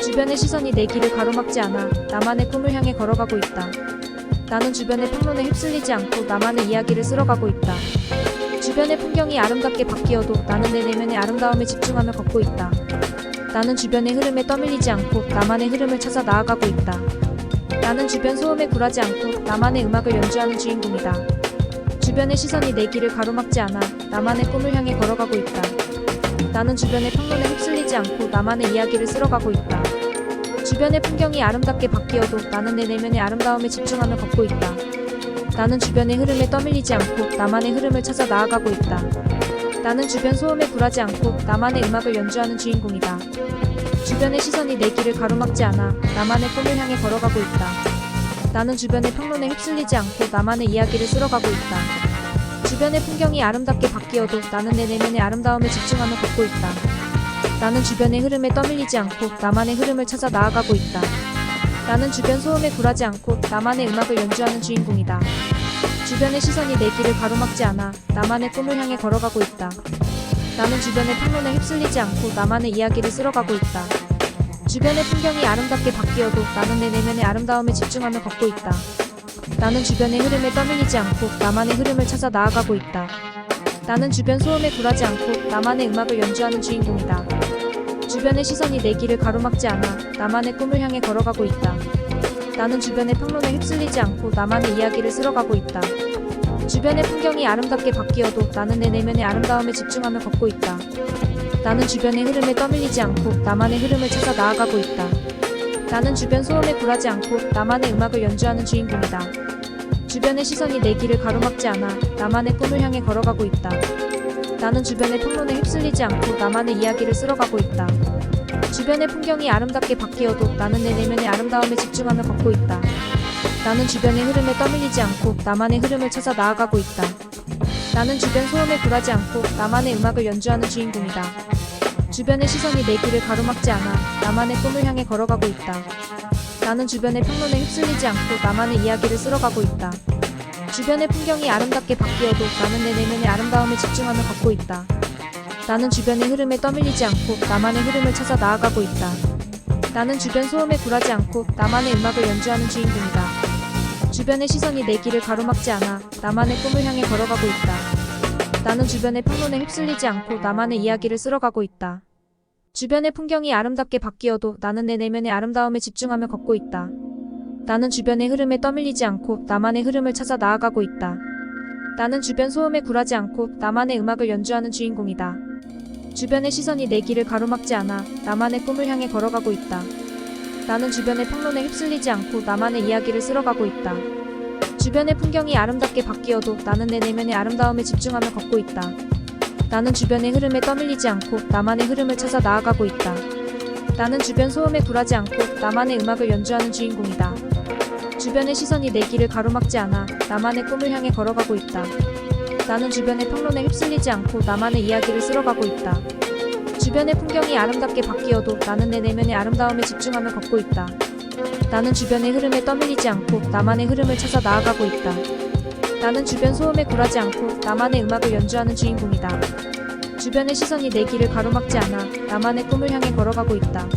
주변의 시선이 내 길을 가로막지 않아 나만의 꿈을 향해 걸어가고 있다. 나는 주변의 평론에 휩쓸리지 않고 나만의 이야기를 쓸어가고 있다. 주변의 풍경이 아름답게 바뀌어도 나는 내 내면의 아름다움에 집중하며 걷고 있다. 나는 주변의 흐름에 떠밀리지 않고 나만의 흐름을 찾아 나아가고 있다. 나는 주변 소음에 굴하지 않고 나만의 음악을 연주하는 주인공이다. 주변의 시선이 내 길을 가로막지 않아 나만의 꿈을 향해 걸어가고 있다. 나는 주변의 평론에 휩쓸리지 않고 나만의 이야기를 쓸어가고 있다. 주변의 풍경이 아름답게 바뀌어도 나는 내 내면의 아름다움에 집중하며 걷고 있다. 나는 주변의 흐름에 떠밀리지 않고 나만의 흐름을 찾아 나아가고 있다. 나는 주변 소음에 굴하지 않고 나만의 음악을 연주하는 주인공이다. 주변의 시선이 내 길을 가로막지 않아 나만의 꿈을 향해 걸어가고 있다. 나는 주변의 평론에 휩쓸리지 않고 나만의 이야기를 쓸어가고 있다. 주변의 풍경이 아름답게 바뀌어도 나는 내 내면의 아름다움에 집중하며 걷고 있다. 나는 주변의 흐름에 떠밀리지 않고 나만의 흐름을 찾아 나아가고 있다. 나는 주변 소음에 굴하지 않고 나만의 음악을 연주하는 주인공이다. 주변의 시선이 내 길을 가로막지 않아 나만의 꿈을 향해 걸어가고 있다. 나는 주변의 평론에 휩쓸리지 않고 나만의 이야기를 쓸어가고 있다. 주변의 풍경이 아름답게 바뀌어도 나는 내 내면의 아름다움에 집중하며 걷고 있다. 나는 주변의 흐름에 떠밀리지 않고 나만의 흐름을 찾아 나아가고 있다. 나는 주변 소음에 굴하지 않고 나만의 음악을 연주하는 주인공이다. 주변의 시선이 내 길을 가로막지 않아 나만의 꿈을 향해 걸어가고 있다. 나는 주변의 평론에 휩쓸리지 않고 나만의 이야기를 쓸어가고 있다. 주변의 풍경이 아름답게 바뀌어도 나는 내 내면의 아름다움에 집중하며 걷고 있다. 나는 주변의 흐름에 떠밀리지 않고 나만의 흐름을 찾아 나아가고 있다. 나는 주변 소음에 굴하지 않고 나만의 음악을 연주하는 주인공이다. 주변의 시선이 내 길을 가로막지 않아 나만의 꿈을 향해 걸어가고 있다. 나는 주변의 평론에 휩쓸리지 않고 나만의 이야기를 쓸어가고 있다. 주변의 풍경이 아름답게 바뀌어도 나는 내 내면의 아름다움에 집중하며 걷고 있다. 나는 주변의 흐름에 떠밀리지 않고 나만의 흐름을 찾아 나아가고 있다. 나는 주변 소음에 굴하지 않고 나만의 음악을 연주하는 주인공이다. 주변의 시선이 내 길을 가로막지 않아 나만의 꿈을 향해 걸어가고 있다. 나는 주변의 평론에 휩쓸리지 않고 나만의 이야기를 쓸어가고 있다. 주변의 풍경이 아름답게 바뀌어도 나는 내 내면의 아름다움에 집중하며 걷고 있다. 나는 주변의 흐름에 떠밀리지 않고 나만의 흐름을 찾아 나아가고 있다. 나는 주변 소음에 굴하지 않고 나만의 음악을 연주하는 주인공이다. 주변의 시선이 내 길을 가로막지 않아 나만의 꿈을 향해 걸어가고 있다. 나는 주변의 평론에 휩쓸리지 않고 나만의 이야기를 쓸어가고 있다. 주변의 풍경이 아름답게 바뀌어도 나는 내 내면의 아름다움에 집중하며 걷고 있다. 나는 주변의 흐름에 떠밀리지 않고 나만의 흐름을 찾아 나아가고 있다. 나는 주변 소음에 굴하지 않고 나만의 음악을 연주하는 주인공이다. 주변의 시선이 내 길을 가로막지 않아 나만의 꿈을 향해 걸어가고 있다. 나는 주변의 평론에 휩쓸리지 않고 나만의 이야기를 쓸어가고 있다. 주변의 풍경이 아름답게 바뀌어도 나는 내 내면의 아름다움에 집중하며 걷고 있다. 나는 주변의 흐름에 떠밀리지 않고 나만의 흐름을 찾아 나아가고 있다. 나는 주변 소음에 굴하지 않고 나만의 음악을 연주하는 주인공이다. 주변의 시선이 내 길을 가로막지 않아 나만의 꿈을 향해 걸어가고 있다. 나는 주변의 평론에 휩쓸리지 않고 나만의 이야기를 쓸어가고 있다. 주변의 풍경이 아름답게 바뀌어도 나는 내 내면의 아름다움에 집중하며 걷고 있다. 나는 주변의 흐름에 떠밀리지 않고 나만의 흐름을 찾아 나아가고 있다. 나는 주변 소음에 굴하지 않고 나만의 음악을 연주하는 주인공이다. 주변의 시선이 내 길을 가로막지 않아 나만의 꿈을 향해 걸어가고 있다.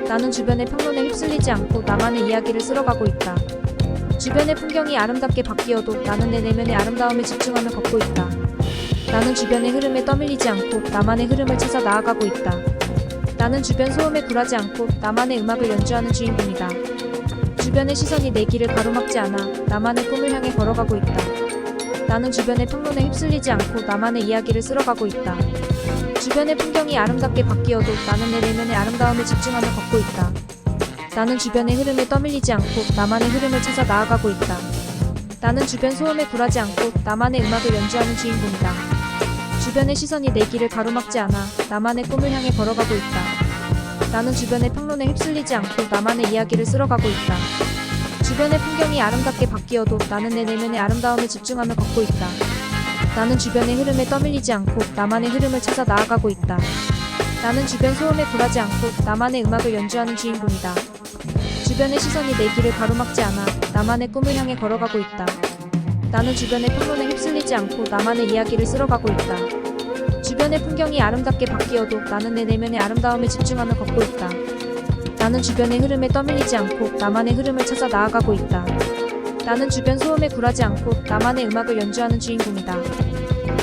나는 주변의 평론에 휩쓸리지 않고 나만의 이야기를 쓸어가고 있다. 주변의 풍경이 아름답게 바뀌어도 나는 내 내면의 아름다움에 집중하며 걷고 있다. 나는 주변의 흐름에 떠밀리지 않고 나만의 흐름을 찾아 나아가고 있다. 나는 주변 소음에 굴하지 않고 나만의 음악을 연주하는 주인공이다. 주변의 시선이 내 길을 가로막지 않아 나만의 꿈을 향해 걸어가고 있다. 나는 주변의 평론에 휩쓸리지 않고 나만의 이야기를 쓸어가고 있다. 주변의 풍경이 아름답게 바뀌어도 나는 내 내면의 아름다움에 집중하며 걷고 있다. 나는 주변의 흐름에 떠밀리지 않고 나만의 흐름을 찾아 나아가고 있다. 나는 주변 소음에 굴하지 않고 나만의 음악을 연주하는 주인공이다. 주변의 시선이 내 길을 가로막지 않아 나만의 꿈을 향해 걸어가고 있다. 나는 주변의 평론에 휩쓸리지 않고 나만의 이야기를 쓸어가고 있다. 주변의 풍경이 아름답게 바뀌어도 나는 내 내면의 아름다움에 집중하며 걷고 있다. 나는 주변의 흐름에 떠밀리지 않고 나만의 흐름을 찾아 나아가고 있다. 나는 주변 소음에 굴하지 않고 나만의 음악을 연주하는 주인공이다. 주변의 시선이 내 길을 가로막지 않아 나만의 꿈을 향해 걸어가고 있다. 나는 주변의 평론에 휩쓸리지 않고 나만의 이야기를 쓸어가고 있다. 주변의 풍경이 아름답게 바뀌어도 나는 내 내면의 아름다움에 집중하며 걷고 있다. 나는 주변의 흐름에 떠밀리지 않고 나만의 흐름을 찾아 나아가고 있다. 나는 주변 소음에 굴하지 않고 나만의 음악을 연주하는 주인공이다.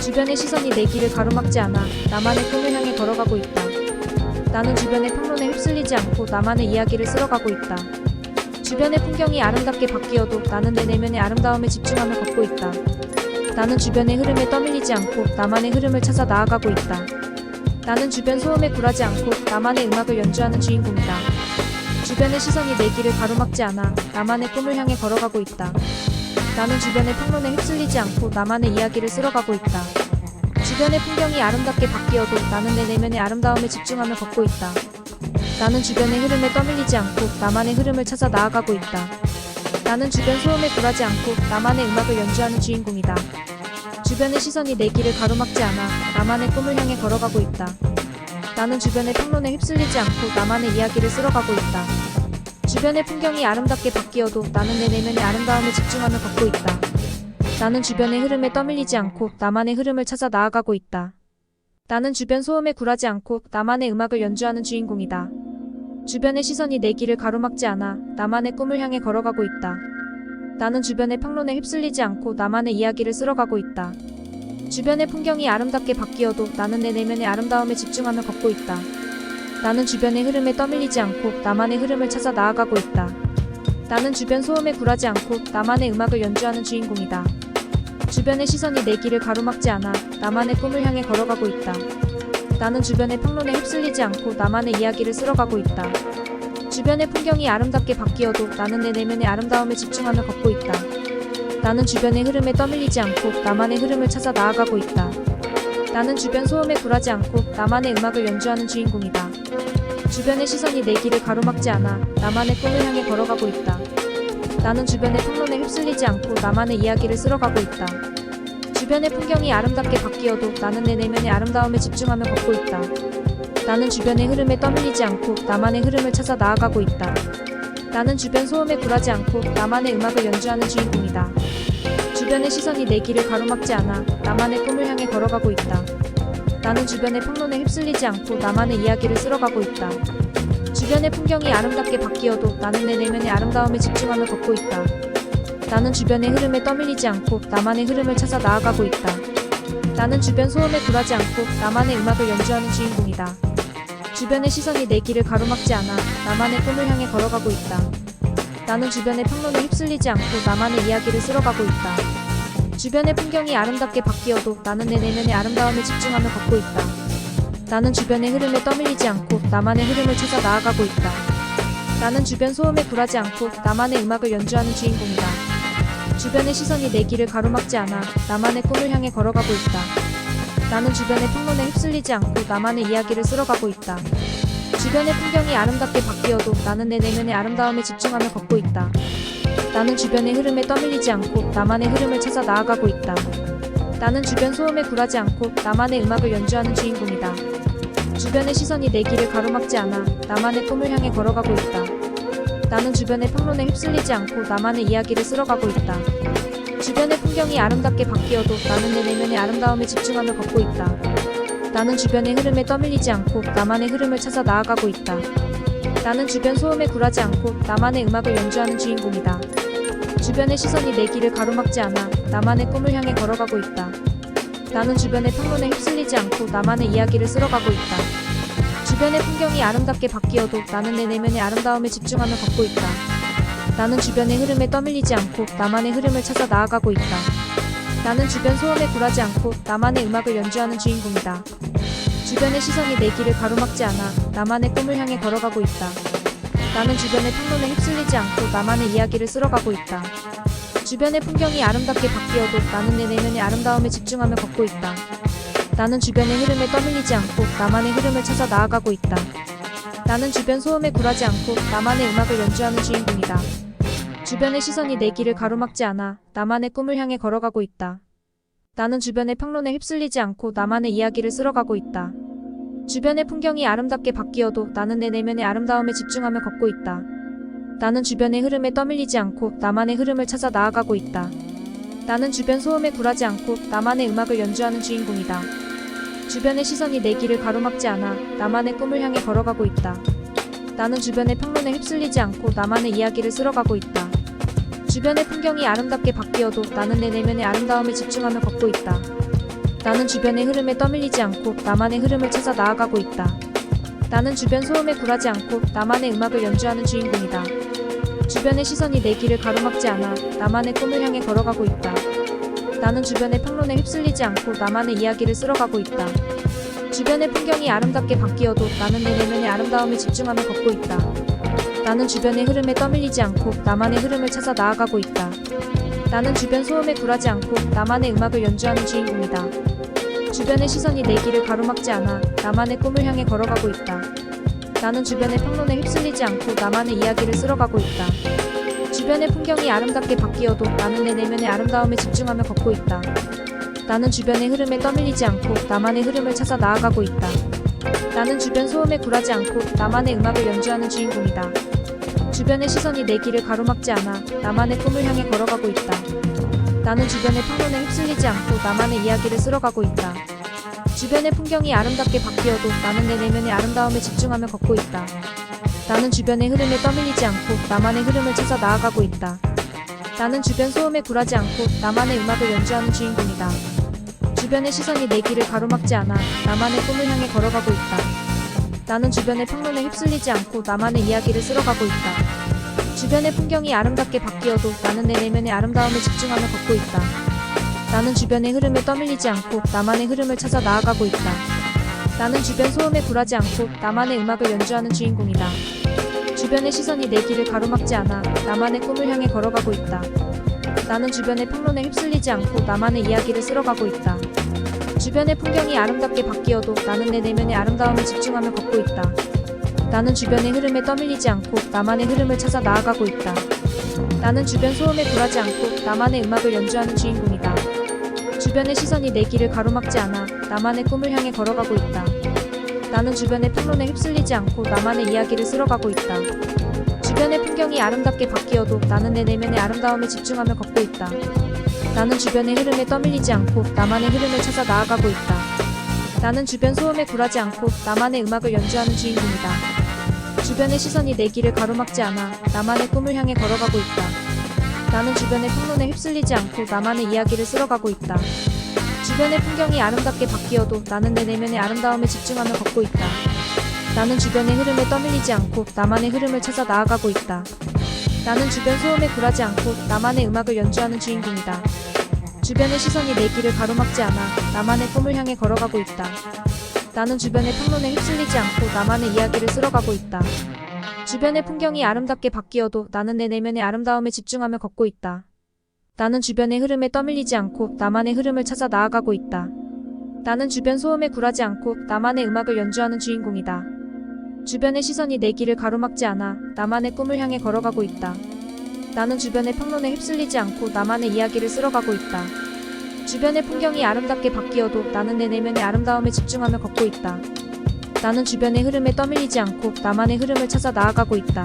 주변의 시선이 내 길을 가로막지 않아 나만의 꿈을 향해 걸어가고 있다. 나는 주변의 평론에 휩쓸리지 않고 나만의 이야기를 쓸어가고 있다. 주변의 풍경이 아름답게 바뀌어도 나는 내 내면의 아름다움에 집중하며 걷고 있다. 나는 주변의 흐름에 떠밀리지 않고 나만의 흐름을 찾아 나아가고 있다. 나는 주변 소음에 굴하지 않고 나만의 음악을 연주하는 주인공이다. 주변의 시선이 내 길을 가로막지 않아 나만의 꿈을 향해 걸어가고 있다. 나는 주변의 평론에 휩쓸리지 않고 나만의 이야기를 쓸어가고 있다. 주변의 풍경이 아름답게 바뀌어도 나는 내 내면의 아름다움에 집중하며 걷고 있다. 나는 주변의 흐름에 떠밀리지 않고 나만의 흐름을 찾아 나아가고 있다. 나는 주변 소음에 굴하지 않고 나만의 음악을 연주하는 주인공이다. 주변의 시선이 내 길을 가로막지 않아 나만의 꿈을 향해 걸어가고 있다. 나는 주변의 평론에 휩쓸리지 않고 나만의 이야기를 쓸어가고 있다. 주변의 풍경이 아름답게 바뀌어도 나는 내 내면의 아름다움에 집중하며 걷고 있다. 나는 주변의 흐름에 떠밀리지 않고 나만의 흐름을 찾아 나아가고 있다. 나는 주변 소음에 굴하지 않고 나만의 음악을 연주하는 주인공이다. 주변의 시선이 내 길을 가로막지 않아 나만의 꿈을 향해 걸어가고 있다. 나는 주변의 평론에 휩쓸리지 않고 나만의 이야기를 쓸어가고 있다. 주변의 풍경이 아름답게 바뀌어도 나는 내 내면의 아름다움에 집중하며 걷고 있다. 나는 주변의 흐름에 떠밀리지 않고 나만의 흐름을 찾아 나아가고 있다. 나는 주변 소음에 굴하지 않고 나만의 음악을 연주하는 주인공이다. 주변의 시선이 내 길을 가로막지 않아 나만의 꿈을 향해 걸어가고 있다. 나는 주변의 평론에 휩쓸리지 않고 나만의 이야기를 쓸어가고 있다. 주변의 풍경이 아름답게 바뀌어도 나는 내 내면의 아름다움에 집중하며 걷고 있다. 나는 주변의 흐름에 떠밀리지 않고 나만의 흐름을 찾아 나아가고 있다. 나는 주변 소음에 굴하지 않고 나만의 음악을 연주하는 주인공이다. 주변의 시선이 내 길을 가로막지 않아 나만의 꿈을 향해 걸어가고 있다. 나는 주변의 평론에 휩쓸리지 않고 나만의 이야기를 쓸어가고 있다. 주변의 풍경이 아름답게 바뀌어도 나는 내 내면의 아름다움에 집중하며 걷고 있다. 나는 주변의 흐름에 떠밀리지 않고 나만의 흐름을 찾아 나아가고 있다. 나는 주변 소음에 굴하지 않고 나만의 음악을 연주하는 주인공이다. 주변의 시선이 내 길을 가로막지 않아 나만의 꿈을 향해 걸어가고 있다. 나는 주변의 평론에 휩쓸리지 않고 나만의 이야기를 쓸어가고 있다. 주변의 풍경이 아름답게 바뀌어도 나는 내 내면의 아름다움에 집중하며 걷고 있다. 나는 주변의 흐름에 떠밀리지 않고 나만의 흐름을 찾아 나아가고 있다. 나는 주변 소음에 굴하지 않고 나만의 음악을 연주하는 주인공이다. 주변의 시선이 내 길을 가로막지 않아 나만의 꿈을 향해 걸어가고 있다. 나는 주변의 평론에 휩쓸리지 않고 나만의 이야기를 쓸어가고 있다. 주변의 풍경이 아름답게 바뀌어도 나는 내 내면의 아름다움에 집중하며 걷고 있다. 나는 주변의 흐름에 떠밀리지 않고 나만의 흐름을 찾아 나아가고 있다. 나는 주변 소음에 굴하지 않고 나만의 음악을 연주하는 주인공이다. 주변의 시선이 내 길을 가로막지 않아 나만의 꿈을 향해 걸어가고 있다. 나는 주변의 평론에 휩쓸리지 않고 나만의 이야기를 쓸어가고 있다. 주변의 풍경이 아름답게 바뀌어도 나는 내 내면의 아름다움에 집중하며 걷고 있다. 나는 주변의 흐름에 떠밀리지 않고 나만의 흐름을 찾아 나아가고 있다. 나는 주변 소음에 굴하지 않고 나만의 음악을 연주하는 주인공이다. 주변의 시선이 내 길을 가로막지 않아 나만의 꿈을 향해 걸어가고 있다. 나는 주변의 평론에 휩쓸리지 않고 나만의 이야기를 쓸어가고 있다. 주변의 풍경이 아름답게 바뀌어도 나는 내 내면의 아름다움에 집중하며 걷고 있다. 나는 주변의 흐름에 떠밀리지 않고 나만의 흐름을 찾아 나아가고 있다. 나는 주변 소음에 굴하지 않고 나만의 음악을 연주하는 주인공이다. 주변의 시선이 내 길을 가로막지 않아 나만의 꿈을 향해 걸어가고 있다. 나는 주변의 평론에 휩쓸리지 않고 나만의 이야기를 쓸어가고 있다. 주변의 풍경이 아름답게 바뀌어도 나는 내 내면의 아름다움에 집중하며 걷고 있다. 나는 주변의 흐름에 떠밀리지 않고 나만의 흐름을 찾아 나아가고 있다. 나는 주변 소음에 굴하지 않고 나만의 음악을 연주하는 주인공이다. 주변의 시선이 내 길을 가로막지 않아 나만의 꿈을 향해 걸어가고 있다. 나는 주변의 평론에 휩쓸리지 않고 나만의 이야기를 쓸어가고 있다. 주변의 풍경이 아름답게 바뀌어도 나는 내 내면의 아름다움에 집중하며 걷고 있다. 나는 주변의 흐름에 떠밀리지 않고 나만의 흐름을 찾아 나아가고 있다. 나는 주변 소음에 굴하지 않고 나만의 음악을 연주하는 주인공이다. 주변의 시선이 내 길을 가로막지 않아 나만의 꿈을 향해 걸어가고 있다. 나는 주변의 평론에 휩쓸리지 않고 나만의 이야기를 쓸어가고 있다. 주변의 풍경이 아름답게 바뀌어도 나는 내 내면의 아름다움에 집중하며 걷고 있다. 나는 주변의 흐름에 떠밀리지 않고 나만의 흐름을 찾아 나아가고 있다. 나는 주변 소음에 굴하지 않고 나만의 음악을 연주하는 주인공이다. 주변의 시선이 내 길을 가로막지 않아 나만의 꿈을 향해 걸어가고 있다. 나는 주변의 평론에 휩쓸리지 않고 나만의 이야기를 쓸어가고 있다. 주변의 풍경이 아름답게 바뀌어도 나는 내 내면의 아름다움에 집중하며 걷고 있다. 나는 주변의 흐름에 떠밀리지 않고 나만의 흐름을 찾아 나아가고 있다. 나는 주변 소음에 굴하지 않고 나만의 음악을 연주하는 주인공이다. 주변의 시선이 내 길을 가로막지 않아 나만의 꿈을 향해 걸어가고 있다. 나는 주변의 평론에 휩쓸리지 않고 나만의 이야기를 쓸어가고 있다. 주변의 풍경이 아름답게 바뀌어도 나는 내 내면의 아름다움에 집중하며 걷고 있다. 나는 주변의 흐름에 떠밀리지 않고 나만의 흐름을 찾아 나아가고 있다. 나는 주변 소음에 굴하지 않고 나만의 음악을 연주하는 주인공이다. 주변의 시선이 내 길을 가로막지 않아 나만의 꿈을 향해 걸어가고 있다. 나는 주변의 평론에 휩쓸리지 않고 나만의 이야기를 쓸어가고 있다. 주변의 풍경이 아름답게 바뀌어도 나는 내 내면의 아름다움에 집중하며 걷고 있다. 나는 주변의 흐름에 떠밀리지 않고 나만의 흐름을 찾아 나아가고 있다. 나는 주변 소음에 굴하지 않고 나만의 음악을 연주하는 주인공이다. 주변의 시선이 내 길을 가로막지 않아 나만의 꿈을 향해 걸어가고 있다. 나는 주변의 평론에 휩쓸리지 않고 나만의 이야기를 쓸어가고 있다. 주변의 풍경이 아름답게 바뀌어도 나는 내 내면의 아름다움에 집중하며 걷고 있다. 나는 주변의 흐름에 떠밀리지 않고 나만의 흐름을 찾아 나아가고 있다. 나는 주변 소음에 굴하지 않고 나만의 음악을 연주하는 주인공이다. 주변의 시선이 내 길을 가로막지 않아 나만의 꿈을 향해 걸어가고 있다. 나는 주변의 평론에 휩쓸리지 않고 나만의 이야기를 쓸어가고 있다. 주변의 풍경이 아름답게 바뀌어도 나는 내 내면의 아름다움에 집중하며 걷고 있다. 나는 주변의 흐름에 떠밀리지 않고 나만의 흐름을 찾아 나아가고 있다. 나는 주변 소음에 굴하지 않고 나만의 음악을 연주하는 주인공이다. 주변의 시선이 내 길을 가로막지 않아 나만의 꿈을 향해 걸어가고 있다. 나는 주변의 평론에 휩쓸리지 않고 나만의 이야기를 쓸어가고 있다. 주변의 풍경이 아름답게 바뀌어도 나는 내 내면의 아름다움에 집중하며 걷고 있다. 나는 주변의 흐름에 떠밀리지 않고 나만의 흐름을 찾아 나아가고 있다. 나는 주변 소음에 굴하지 않고 나만의 음악을 연주하는 주인공이다. 주변의 시선이 내 길을 가로막지 않아 나만의 꿈을 향해 걸어가고 있다. 나는 주변의 평론에 휩쓸리지 않고 나만의 이야기를 쓸어가고 있다. 주변의 풍경이 아름답게 바뀌어도 나는 내 내면의 아름다움에 집중하며 걷고 있다. 나는 주변의 흐름에 떠밀리지 않고 나만의 흐름을 찾아 나아가고 있다. 나는 주변 소음에 굴하지 않고 나만의 음악을 연주하는 주인공이다. 주변의 시선이 내 길을 가로막지 않아 나만의 꿈을 향해 걸어가고 있다. 나는 주변의 평론에 휩쓸리지 않고 나만의 이야기를 쓸어가고 있다. 주변의 풍경이 아름답게 바뀌어도 나는 내 내면의 아름다움에 집중하며 걷고 있다. 나는 주변의 흐름에 떠밀리지 않고 나만의 흐름을 찾아 나아가고 있다. 나는 주변 소음에 굴하지 않고 나만의 음악을 연주하는 주인공이다. 주변의 시선이 내 길을 가로막지 않아 나만의 꿈을 향해 걸어가고 있다. 나는 주변의 평론에 휩쓸리지 않고 나만의 이야기를 쓸어가고 있다. 주변의 풍경이 아름답게 바뀌어도 나는 내 내면의 아름다움에 집중하며 걷고 있다. 나는 주변의 흐름에 떠밀리지 않고 나만의 흐름을 찾아 나아가고 있다. 나는 주변 소음에 굴하지 않고 나만의 음악을 연주하는 주인공이다. 주변의 시선이 내 길을 가로막지 않아 나만의 꿈을 향해 걸어가고 있다. 나는 주변의 평론에 휩쓸리지 않고 나만의 이야기를 쓸어가고 있다. 주변의 풍경이 아름답게 바뀌어도 나는 내 내면의 아름다움에 집중하며 걷고 있다. 나는 주변의 흐름에 떠밀리지 않고 나만의 흐름을 찾아 나아가고 있다.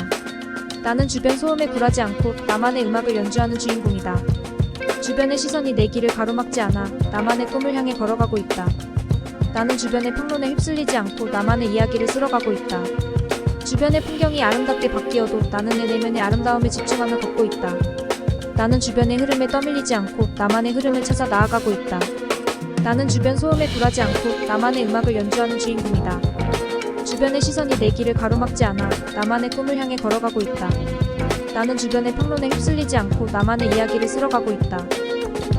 나는 주변 소음에 굴하지 않고 나만의 음악을 연주하는 주인공이다. 주변의 시선이 내 길을 가로막지 않아 나만의 꿈을 향해 걸어가고 있다. 나는 주변의 평론에 휩쓸리지 않고 나만의 이야기를 쓸어가고 있다. 주변의 풍경이 아름답게 바뀌어도 나는 내 내면의 아름다움에 집중하며 걷고 있다. 나는 주변의 흐름에 떠밀리지 않고 나만의 흐름을 찾아 나아가고 있다. 나는 주변 소음에 굴하지 않고 나만의 음악을 연주하는 주인공이다. 주변의 시선이 내 길을 가로막지 않아 나만의 꿈을 향해 걸어가고 있다. 나는 주변의 평론에 휩쓸리지 않고 나만의 이야기를 쓸어가고 있다.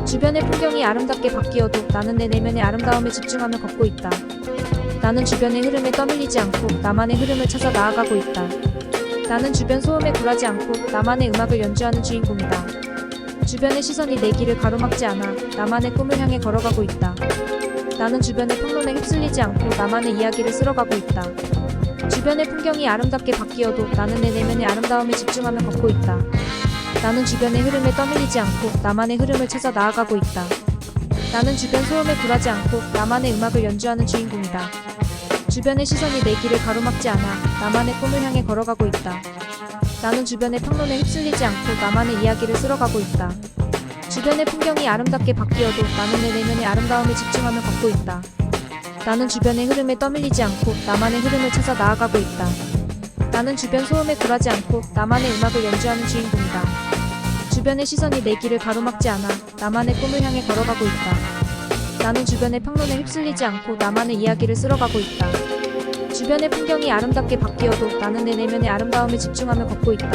주변의 풍경이 아름답게 바뀌어도 나는 내 내면의 아름다움에 집중하며 걷고 있다. 나는 주변의 흐름에 떠밀리지 않고 나만의 흐름을 찾아 나아가고 있다. 나는 주변 소음에 굴하지 않고 나만의 음악을 연주하는 주인공이다. 주변의 시선이 내 길을 가로막지 않아 나만의 꿈을 향해 걸어가고 있다. 나는 주변의 평론에 휩쓸리지 않고 나만의 이야기를 쓸어가고 있다. 주변의 풍경이 아름답게 바뀌어도 나는 내 내면의 아름다움에 집중하며 걷고 있다. 나는 주변의 흐름에 떠밀리지 않고 나만의 흐름을 찾아 나아가고 있다. 나는 주변 소음에 굴하지 않고 나만의 음악을 연주하는 주인공이다. 주변의 시선이 내 길을 가로막지 않아 나만의 꿈을 향해 걸어가고 있다. 나는 주변의 평론에 휩쓸리지 않고 나만의 이야기를 쓸어가고 있다. 주변의 풍경이 아름답게 바뀌어도 나는 내 내면의 아름다움에 집중하며 걷고 있다. 나는 주변의 흐름에 떠밀리지 않고 나만의 흐름을 찾아 나아가고 있다. 나는 주변 소음에 굴하지 않고 나만의 음악을 연주하는 주인공이다. 주변의 시선이 내 길을 가로막지 않아 나만의 꿈을 향해 걸어가고 있다. 나는 주변의 평론에 휩쓸리지 않고 나만의 이야기를 쓸어가고 있다. 주변의 풍경이 아름답게 바뀌어도 나는 내 내면의 아름다움에 집중하며 걷고 있다.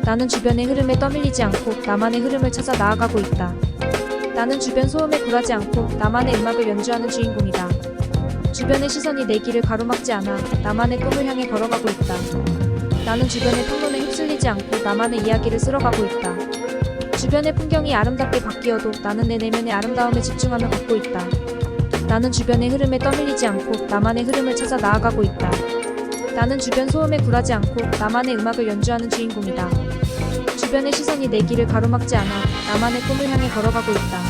나는 주변의 흐름에 떠밀리지 않고 나만의 흐름을 찾아 나아가고 있다. 나는 주변 소음에 굴하지 않고 나만의 음악을 연주하는 주인공이다. 주변의 시선이 내 길을 가로막지 않아 나만의 꿈을 향해 걸어가고 있다. 나는 주변의 평론에 휩쓸리지 않고 나만의 이야기를 쓸어가고 있다. 주변의 풍경이 아름답게 바뀌어도 나는 내 내면의 아름다움에 집중하며 걷고 있다. 나는 주변의 흐름에 떠밀리지 않고 나만의 흐름을 찾아 나아가고 있다. 나는 주변 소음에 굴하지 않고 나만의 음악을 연주하는 주인공이다. 주변의 시선이 내 길을 가로막지 않아 나만의 꿈을 향해 걸어가고 있다.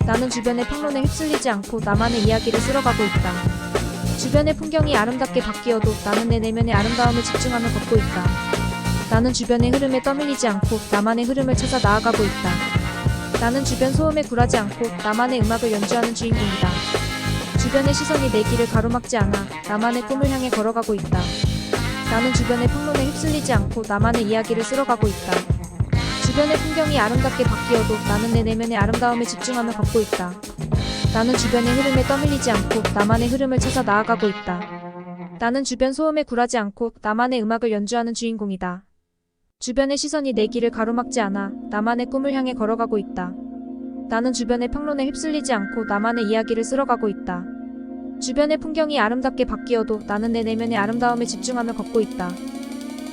나는 주변의 평론에 휩쓸리지 않고 나만의 이야기를 쓸어가고 있다. 주변의 풍경이 아름답게 바뀌어도 나는 내 내면의 아름다움에 집중하며 걷고 있다. 나는 주변의 흐름에 떠밀리지 않고 나만의 흐름을 찾아 나아가고 있다. 나는 주변 소음에 굴하지 않고 나만의 음악을 연주하는 주인공이다. 주변의 시선이 내 길을 가로막지 않아 나만의 꿈을 향해 걸어가고 있다. 나는 주변의 평론에 휩쓸리지 않고 나만의 이야기를 쓸어가고 있다. 주변의 풍경이 아름답게 바뀌어도 나는 내 내면의 아름다움에 집중하며 걷고 있다. 나는 주변의 흐름에 떠밀리지 않고 나만의 흐름을 찾아 나아가고 있다. 나는 주변 소음에 굴하지 않고 나만의 음악을 연주하는 주인공이다. 주변의 시선이 내 길을 가로막지 않아 나만의 꿈을 향해 걸어가고 있다. 나는 주변의 평론에 휩쓸리지 않고 나만의 이야기를 쓸어가고 있다. 주변의 풍경이 아름답게 바뀌어도 나는 내 내면의 아름다움에 집중하며 걷고 있다.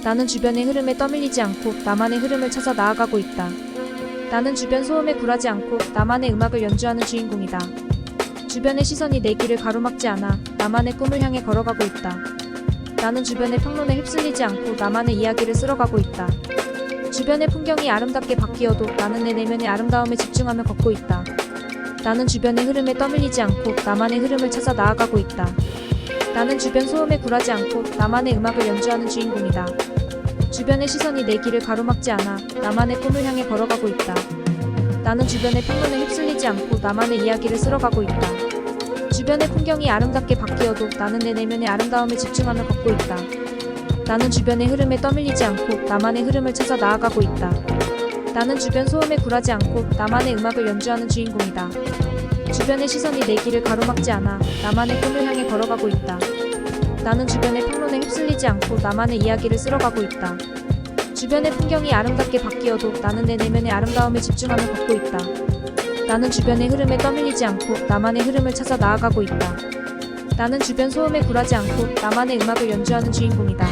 나는 주변의 흐름에 떠밀리지 않고 나만의 흐름을 찾아 나아가고 있다. 나는 주변 소음에 굴하지 않고 나만의 음악을 연주하는 주인공이다. 주변의 시선이 내 길을 가로막지 않아 나만의 꿈을 향해 걸어가고 있다. 나는 주변의 평론에 휩쓸리지 않고 나만의 이야기를 쓸어가고 있다. 주변의 풍경이 아름답게 바뀌어도 나는 내 내면의 아름다움에 집중하며 걷고 있다. 나는 주변의 흐름에 떠밀리지 않고 나만의 흐름을 찾아 나아가고 있다. 나는 주변 소음에 굴하지 않고 나만의 음악을 연주하는 주인공이다. 주변의 시선이 내 길을 가로막지 않아 나만의 꿈을 향해 걸어가고 있다. 나는 주변의 평론에 휩쓸리지 않고 나만의 이야기를 쓸어가고 있다. 주변의 풍경이 아름답게 바뀌어도 나는 내 내면의 아름다움에 집중하며 걷고 있다. 나는 주변의 흐름에 떠밀리지 않고 나만의 흐름을 찾아 나아가고 있다. 나는 주변 소음에 굴하지 않고 나만의 음악을 연주하는 주인공이다. 주변의 시선이 내 길을 가로막지 않아 나만의 꿈을 향해 걸어가고 있다. 나는 주변의 평론에 휩쓸리지 않고 나만의 이야기를 쓸어가고 있다. 주변의 풍경이 아름답게 바뀌어도 나는 내 내면의 아름다움에 집중하며 걷고 있다. 나는 주변의 흐름에 떠밀리지 않고 나만의 흐름을 찾아 나아가고 있다. 나는 주변 소음에 굴하지 않고 나만의 음악을 연주하는 주인공이다.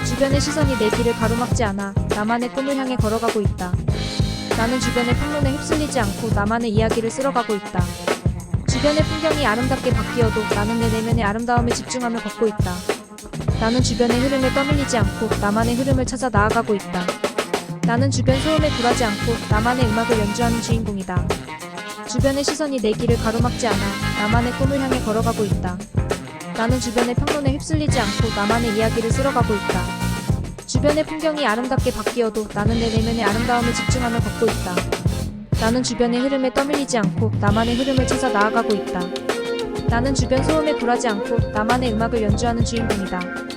주변의 시선이 내 길을 가로막지 않아 나만의 꿈을 향해 걸어가고 있다. 나는 주변의 평론에 휩쓸리지 않고 나만의 이야기를 쓸어가고 있다. 주변의 풍경이 아름답게 바뀌어도 나는 내 내면의 아름다움에 집중하며 걷고 있다. 나는 주변의 흐름에 떠밀리지 않고 나만의 흐름을 찾아 나아가고 있다. 나는 주변 소음에 굴하지 않고 나만의 음악을 연주하는 주인공이다. 주변의 시선이 내 길을 가로막지 않아 나만의 꿈을 향해 걸어가고 있다. 나는 주변의 평론에 휩쓸리지 않고 나만의 이야기를 쓸어가고 있다. 주변의 풍경이 아름답게 바뀌어도 나는 내 내면의 아름다움에 집중하며 걷고 있다. 나는 주변의 흐름에 떠밀리지 않고 나만의 흐름을 찾아 나아가고 있다. 나는 주변 소음에 굴하지 않고 나만의 음악을 연주하는 주인공이다.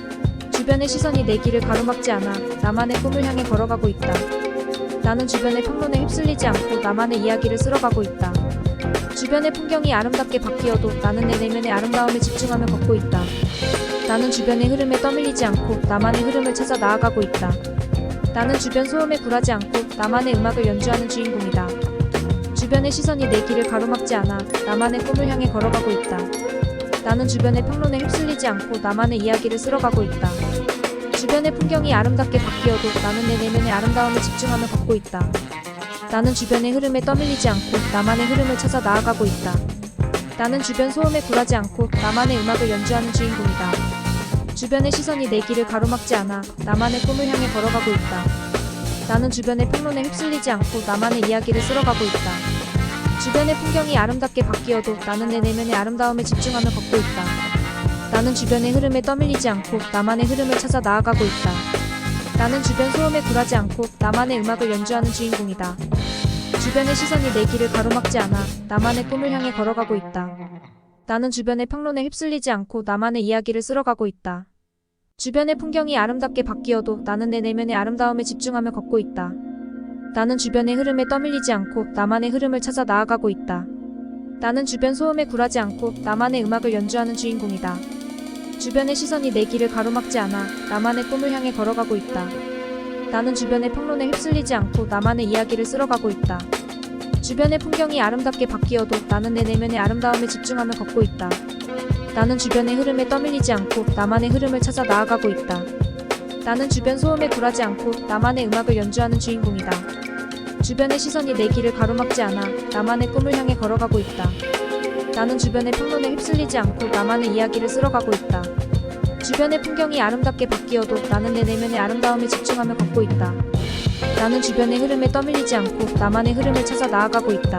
주변의 시선이 내 길을 가로막지 않아 나만의 꿈을 향해 걸어가고 있다. 나는 주변의 평론에 휩쓸리지 않고 나만의 이야기를 쓸어가고 있다. 주변의 풍경이 아름답게 바뀌어도 나는 내 내면의 아름다움에 집중하며 걷고 있다. 나는 주변의 흐름에 떠밀리지 않고 나만의 흐름을 찾아 나아가고 있다. 나는 주변 소음에 굴하지 않고 나만의 음악을 연주하는 주인공이다. 주변의 시선이 내 길을 가로막지 않아 나만의 꿈을 향해 걸어가고 있다. 나는 주변의 평론에 휩쓸리지 않고 나만의 이야기를 쓸어가고 있다. 주변의 풍경이 아름답게 바뀌어도 나는 내 내면의 아름다움에 집중하며 걷고 있다. 나는 주변의 흐름에 떠밀리지 않고 나만의 흐름을 찾아 나아가고 있다. 나는 주변 소음에 굴하지 않고 나만의 음악을 연주하는 주인공이다. 주변의 시선이 내 길을 가로막지 않아 나만의 꿈을 향해 걸어가고 있다. 나는 주변의 평론에 휩쓸리지 않고 나만의 이야기를 쓸어가고 있다. 주변의 풍경이 아름답게 바뀌어도 나는 내 내면의 아름다움에 집중하며 걷고 있다. 나는 주변의 흐름에 떠밀리지 않고 나만의 흐름을 찾아 나아가고 있다. 나는 주변 소음에 굴하지 않고 나만의 음악을 연주하는 주인공이다. 주변의 시선이 내 길을 가로막지 않아 나만의 꿈을 향해 걸어가고 있다. 나는 주변의 평론에 휩쓸리지 않고 나만의 이야기를 쓸어가고 있다. 주변의 풍경이 아름답게 바뀌어도 나는 내 내면의 아름다움에 집중하며 걷고 있다. 나는 주변의 흐름에 떠밀리지 않고 나만의 흐름을 찾아 나아가고 있다. 나는 주변 소음에 굴하지 않고 나만의 음악을 연주하는 주인공이다. 주변의 시선이 내 길을 가로막지 않아 나만의 꿈을 향해 걸어가고 있다. 나는 주변의 평론에 휩쓸리지 않고 나만의 이야기를 쓸어가고 있다. 주변의 풍경이 아름답게 바뀌어도 나는 내 내면의 아름다움에 집중하며 걷고 있다. 나는 주변의 흐름에 떠밀리지 않고 나만의 흐름을 찾아 나아가고 있다. 나는 주변 소음에 굴하지 않고 나만의 음악을 연주하는 주인공이다. 주변의 시선이 내 길을 가로막지 않아 나만의 꿈을 향해 걸어가고 있다. 나는 주변의 평론에 휩쓸리지 않고 나만의 이야기를 쓸어가고 있다. 주변의 풍경이 아름답게 바뀌어도 나는 내 내면의 아름다움에 집중하며 걷고 있다. 나는 주변의 흐름에 떠밀리지 않고 나만의 흐름을 찾아 나아가고 있다.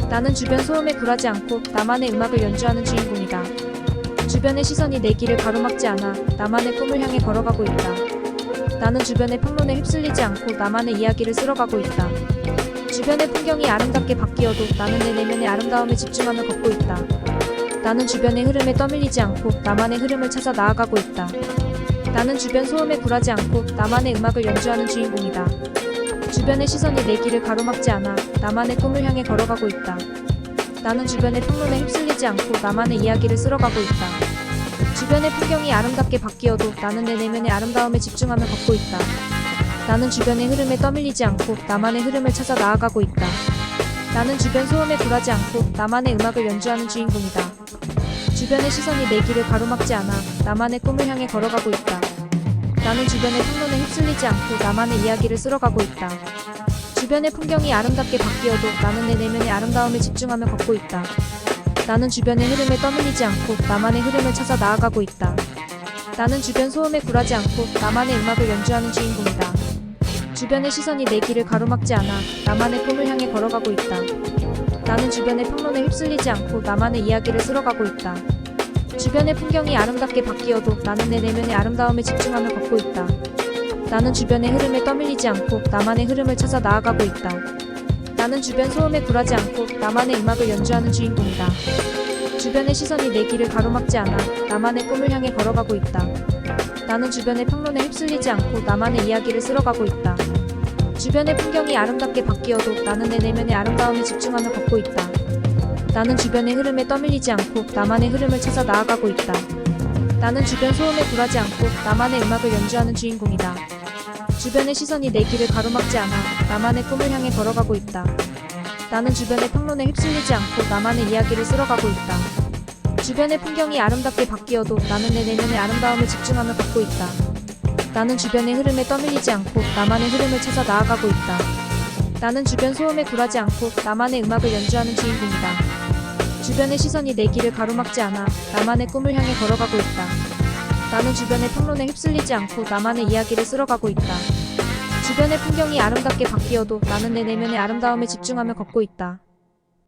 나는 주변 소음에 굴하지 않고 나만의 음악을 연주하는 주인공이다. 주변의 시선이 내 길을 가로막지 않아 나만의 꿈을 향해 걸어가고 있다. 나는 주변의 평론에 휩쓸리지 않고 나만의 이야기를 쓸어가고 있다. 주변의 풍경이 아름답게 바뀌어도 나는 내 내면의 아름다움에 집중하며 걷고 있다. 나는 주변의 흐름에 떠밀리지 않고 나만의 흐름을 찾아 나아가고 있다. 나는 주변 소음에 굴하지 않고 나만의 음악을 연주하는 주인공이다. 주변의 시선이 내 길을 가로막지 않아 나만의 꿈을 향해 걸어가고 있다. 나는 주변의 평론에 휩쓸리지 않고 나만의 이야기를 쓸어가고 있다. 주변의 풍경이 아름답게 바뀌어도 나는 내 내면의 아름다움에 집중하며 걷고 있다. 나는 주변의 흐름에 떠밀리지 않고 나만의 흐름을 찾아 나아가고 있다. 나는 주변 소음에 굴하지 않고 나만의 음악을 연주하는 주인공이다. 주변의 시선이 내 길을 가로막지 않아 나만의 꿈을 향해 걸어가고 있다. 나는 주변의 평론에 휩쓸리지 않고 나만의 이야기를 쓸어가고 있다. 주변의 풍경이 아름답게 바뀌어도 나는 내 내면의 아름다움에 집중하며 걷고 있다. 나는 주변의 흐름에 떠밀리지 않고 나만의 흐름을 찾아 나아가고 있다. 나는 주변 소음에 굴하지 않고 나만의 음악을 연주하는 주인공이다. 주변의 시선이 내 길을 가로막지 않아 나만의 꿈을 향해 걸어가고 있다. 나는 주변의 평론에 휩쓸리지 않고 나만의 이야기를 쓸어가고 있다. 주변의 풍경이 아름답게 바뀌어도 나는 내 내면의 아름다움에 집중하며 걷고 있다. 나는 주변의 흐름에 떠밀리지 않고 나만의 흐름을 찾아 나아가고 있다. 나는 주변 소음에 굴하지 않고 나만의 음악을 연주하는 주인공이다. 주변의 시선이 내 길을 가로막지 않아 나만의 꿈을 향해 걸어가고 있다. 나는 주변의 평론에 휩쓸리지 않고 나만의 이야기를 쓸어가고 있다. 주변의 풍경이 아름답게 바뀌어도 나는 내 내면의 아름다움에 집중하며 걷고 있다. 나는 주변의 흐름에 떠밀리지 않고 나만의 흐름을 찾아 나아가고 있다. 나는 주변 소음에 굴하지 않고 나만의 음악을 연주하는 주인공이다. 주변의 시선이 내 길을 가로막지 않아 나만의 꿈을 향해 걸어가고 있다. 나는 주변의 평론에 휩쓸리지 않고 나만의 이야기를 쓸어가고 있다. 주변의 풍경이 아름답게 바뀌어도 나는 내 내면의 아름다움에 집중하며 걷고 있다. 나는 주변의 흐름에 떠밀리지 않고 나만의 흐름을 찾아 나아가고 있다. 나는 주변 소음에 굴하지 않고 나만의 음악을 연주하는 주인공이다. 주변의 시선이 내 길을 가로막지 않아 나만의 꿈을 향해 걸어가고 있다. 나는 주변의 평론에 휩쓸리지 않고 나만의 이야기를 쓸어가고 있다. 주변의 풍경이 아름답게 바뀌어도 나는 내 내면의 아름다움에 집중하며 걷고 있다.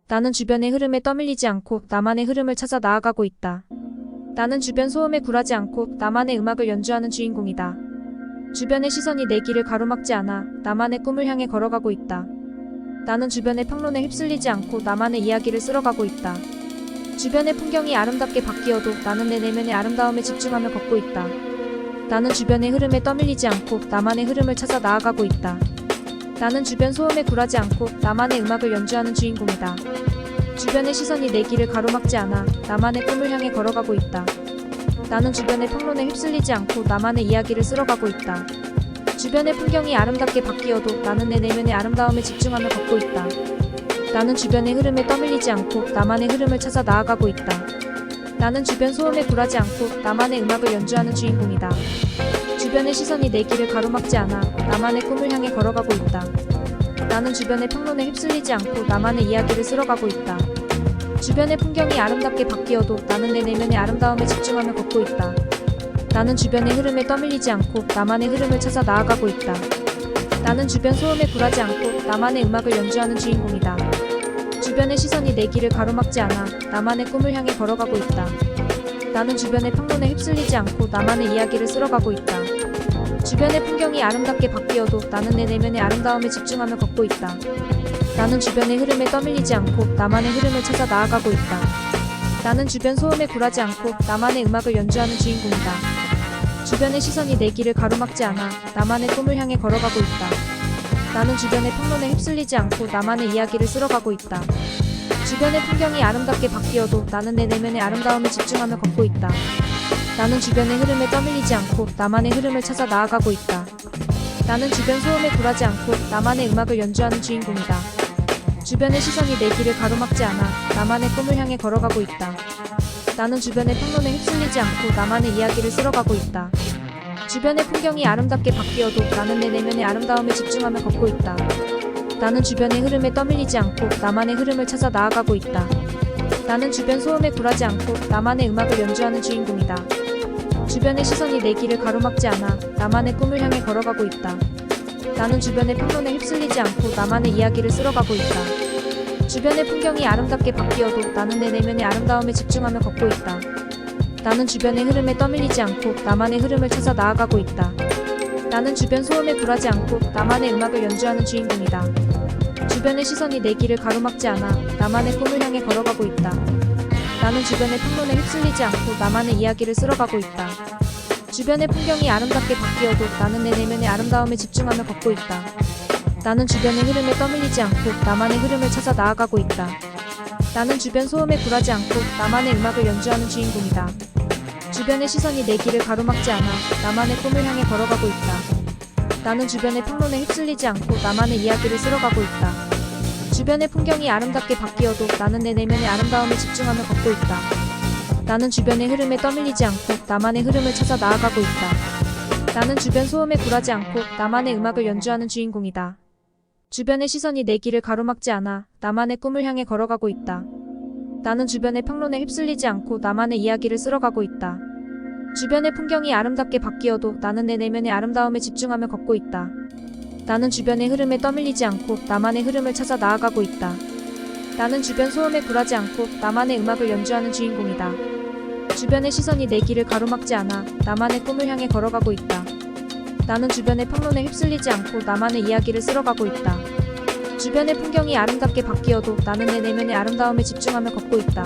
나는 주변의 흐름에 떠밀리지 않고 나만의 흐름을 찾아 나아가고 있다. 나는 주변 소음에 굴하지 않고 나만의 음악을 연주하는 주인공이다. 주변의 시선이 내 길을 가로막지 않아 나만의 꿈을 향해 걸어가고 있다. 나는 주변의 평론에 휩쓸리지 않고 나만의 이야기를 쓸어가고 있다. 주변의 풍경이 아름답게 바뀌어도 나는 내 내면의 아름다움에 집중하며 걷고 있다. 나는 주변의 흐름에 떠밀리지 않고 나만의 흐름을 찾아 나아가고 있다. 나는 주변 소음에 굴하지 않고 나만의 음악을 연주하는 주인공이다. 주변의 시선이 내 길을 가로막지 않아 나만의 꿈을 향해 걸어가고 있다. 나는 주변의 평론에 휩쓸리지 않고 나만의 이야기를 쓸어가고 있다. 주변의 풍경이 아름답게 바뀌어도 나는 내 내면의 아름다움에 집중하며 걷고 있다. 나는 주변의 흐름에 떠밀리지 않고 나만의 흐름을 찾아 나아가고 있다. 나는 주변 소음에 굴하지 않고 나만의 음악을 연주하는 주인공이다. 주변의 시선이 내 길을 가로막지 않아 나만의 꿈을 향해 걸어가고 있다. 나는 주변의 평론에 휩쓸리지 않고 나만의 이야기를 쓸어가고 있다. 주변의 풍경이 아름답게 바뀌어도 나는 내 내면의 아름다움에 집중하며 걷고 있다. 나는 주변의 흐름에 떠밀리지 않고 나만의 흐름을 찾아 나아가고 있다. 나는 주변 소음에 굴하지 않고 나만의 음악을 연주하는 주인공이다. 주변의 시선이 내 길을 가로막지 않아 나만의 꿈을 향해 걸어가고 있다. 나는 주변의 평론에 휩쓸리지 않고 나만의 이야기를 쓸어가고 있다. 주변의 풍경이 아름답게 바뀌어도 나는 내 내면의 아름다움에 집중하며 걷고 있다. 나는 주변의 흐름에 떠밀리지 않고 나만의 흐름을 찾아 나아가고 있다. 나는 주변 소음에 굴하지 않고 나만의 음악을 연주하는 주인공이다. 주변의 시선이 내 길을 가로막지 않아 나만의 꿈을 향해 걸어가고 있다. 나는 주변의 평론에 휩쓸리지 않고 나만의 이야기를 쓸어가고 있다. 주변의 풍경이 아름답게 바뀌어도 나는 내 내면의 아름다움에 집중하며 걷고 있다. 나는 주변의 흐름에 떠밀리지 않고 나만의 흐름을 찾아 나아가고 있다. 나는 주변 소음에 굴하지 않고 나만의 음악을 연주하는 주인공이다. 주변의 시선이 내 길을 가로막지 않아 나만의 꿈을 향해 걸어가고 있다. 나는 주변의 평론에 휩쓸리지 않고 나만의 이야기를 쓸어가고 있다. 주변의 풍경이 아름답게 바뀌어도 나는 내 내면의 아름다움에 집중하며 걷고 있다. 나는 주변의 흐름에 떠밀리지 않고 나만의 흐름을 찾아 나아가고 있다. 나는 주변 소음에 굴하지 않고 나만의 음악을 연주하는 주인공이다. 주변의 시선이 내 길을 가로막지 않아 나만의 꿈을 향해 걸어가고 있다. 나는 주변의 평론에 휩쓸리지 않고 나만의 이야기를 쓸어가고 있다. 주변의 풍경이 아름답게 바뀌어도 나는 내 내면의 아름다움에 집중하며 걷고 있다. 나는 주변의 흐름에 떠밀리지 않고 나만의 흐름을 찾아 나아가고 있다. 나는 주변 소음에 굴하지 않고 나만의 음악을 연주하는 주인공이다. 주변의 시선이 내 길을 가로막지 않아 나만의 꿈을 향해 걸어가고 있다. 나는 주변의 평론에 휩쓸리지 않고 나만의 이야기를 쓸어가고 있다. 주변의 풍경이 아름답게 바뀌어도 나는 내 내면의 아름다움에 집중하며 걷고 있다. 나는 주변의 흐름에 떠밀리지 않고 나만의 흐름을 찾아 나아가고 있다. 나는 주변 소음에 굴하지 않고 나만의 음악을 연주하는 주인공이다. 주변의 시선이 내 길을 가로막지 않아 나만의 꿈을 향해 걸어가고 있다. 나는 주변의 평론에 휩쓸리지 않고 나만의 이야기를 쓸어가고 있다. 주변의 풍경이 아름답게 바뀌어도 나는 내 내면의 아름다움에 집중하며 걷고 있다. 나는 주변의 흐름에 떠밀리지 않고 나만의 흐름을 찾아 나아가고 있다. 나는 주변 소음에 굴하지 않고 나만의 음악을 연주하는 주인공이다. 주변의 시선이 내 길을 가로막지 않아 나만의 꿈을 향해 걸어가고 있다. 나는 주변의 평론에 휩쓸리지 않고 나만의 이야기를 쓸어가고 있다. 주변의 풍경이 아름답게 바뀌어도 나는 내 내면의 아름다움에 집중하며 걷고 있다. 나는 주변의 흐름에 떠밀리지 않고 나만의 흐름을 찾아 나아가고 있다. 나는 주변 소음에 굴하지 않고 나만의 음악을 연주하는 주인공이다. 주변의 시선이 내 길을 가로막지 않아 나만의 꿈을 향해 걸어가고 있다. 나는 주변의 평론에 휩쓸리지 않고 나만의 이야기를 쓸어가고 있다. 주변의 풍경이 아름답게 바뀌어도 나는 내 내면의 아름다움에 집중하며 걷고 있다.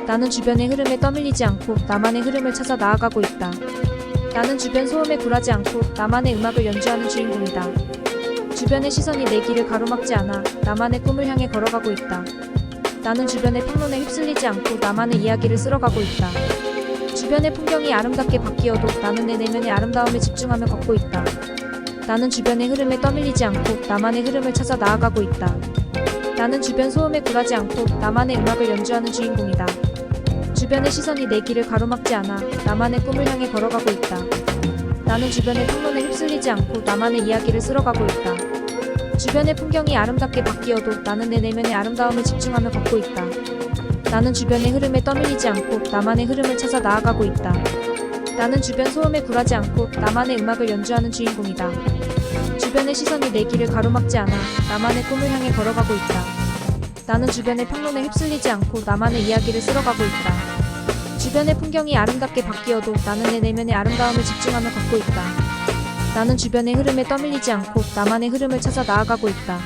나는 주변의 흐름에 떠밀리지 않고 나만의 흐름을 찾아 나아가고 있다. 나는 주변 소음에 굴하지 않고 나만의 음악을 연주하는 주인공이다. 주변의 시선이 내 길을 가로막지 않아 나만의 꿈을 향해 걸어가고 있다. 나는 주변의 평론에 휩쓸리지 않고 나만의 이야기를 쓸어가고 있다. 주변의 풍경이 아름답게 바뀌어도 나는 내 내면의 아름다움에 집중하며 걷고 있다. 나는 주변의 흐름에 떠밀리지 않고 나만의 흐름을 찾아 나아가고 있다. 나는 주변 소음에 굴하지 않고 나만의 음악을 연주하는 주인공이다. 주변의 시선이 내 길을 가로막지 않아 나만의 꿈을 향해 걸어가고 있다. 나는 주변의 평론에 휩쓸리지 않고 나만의 이야기를 쓸어가고 있다. 주변의 풍경이 아름답게 바뀌어도 나는 내 내면의 아름다움에 집중하며 걷고 있다. 나는 주변의 흐름에 떠밀리지 않고 나만의 흐름을 찾아 나아가고 있다. 나는 주변 소음에 굴하지 않고 나만의 음악을 연주하는 주인공이다. 주변의 시선이 내 길을 가로막지 않아 나만의 꿈을 향해 걸어가고 있다. 나는 주변의 평론에 휩쓸리지 않고 나만의 이야기를 쓸어가고 있다. 주변의 풍경이 아름답게 바뀌어도 나는 내 내면의 아름다움을 집중하며 걷고 있다. 나는 주변의 흐름에 떠밀리지 않고 나만의 흐름을 찾아 나아가고 있다.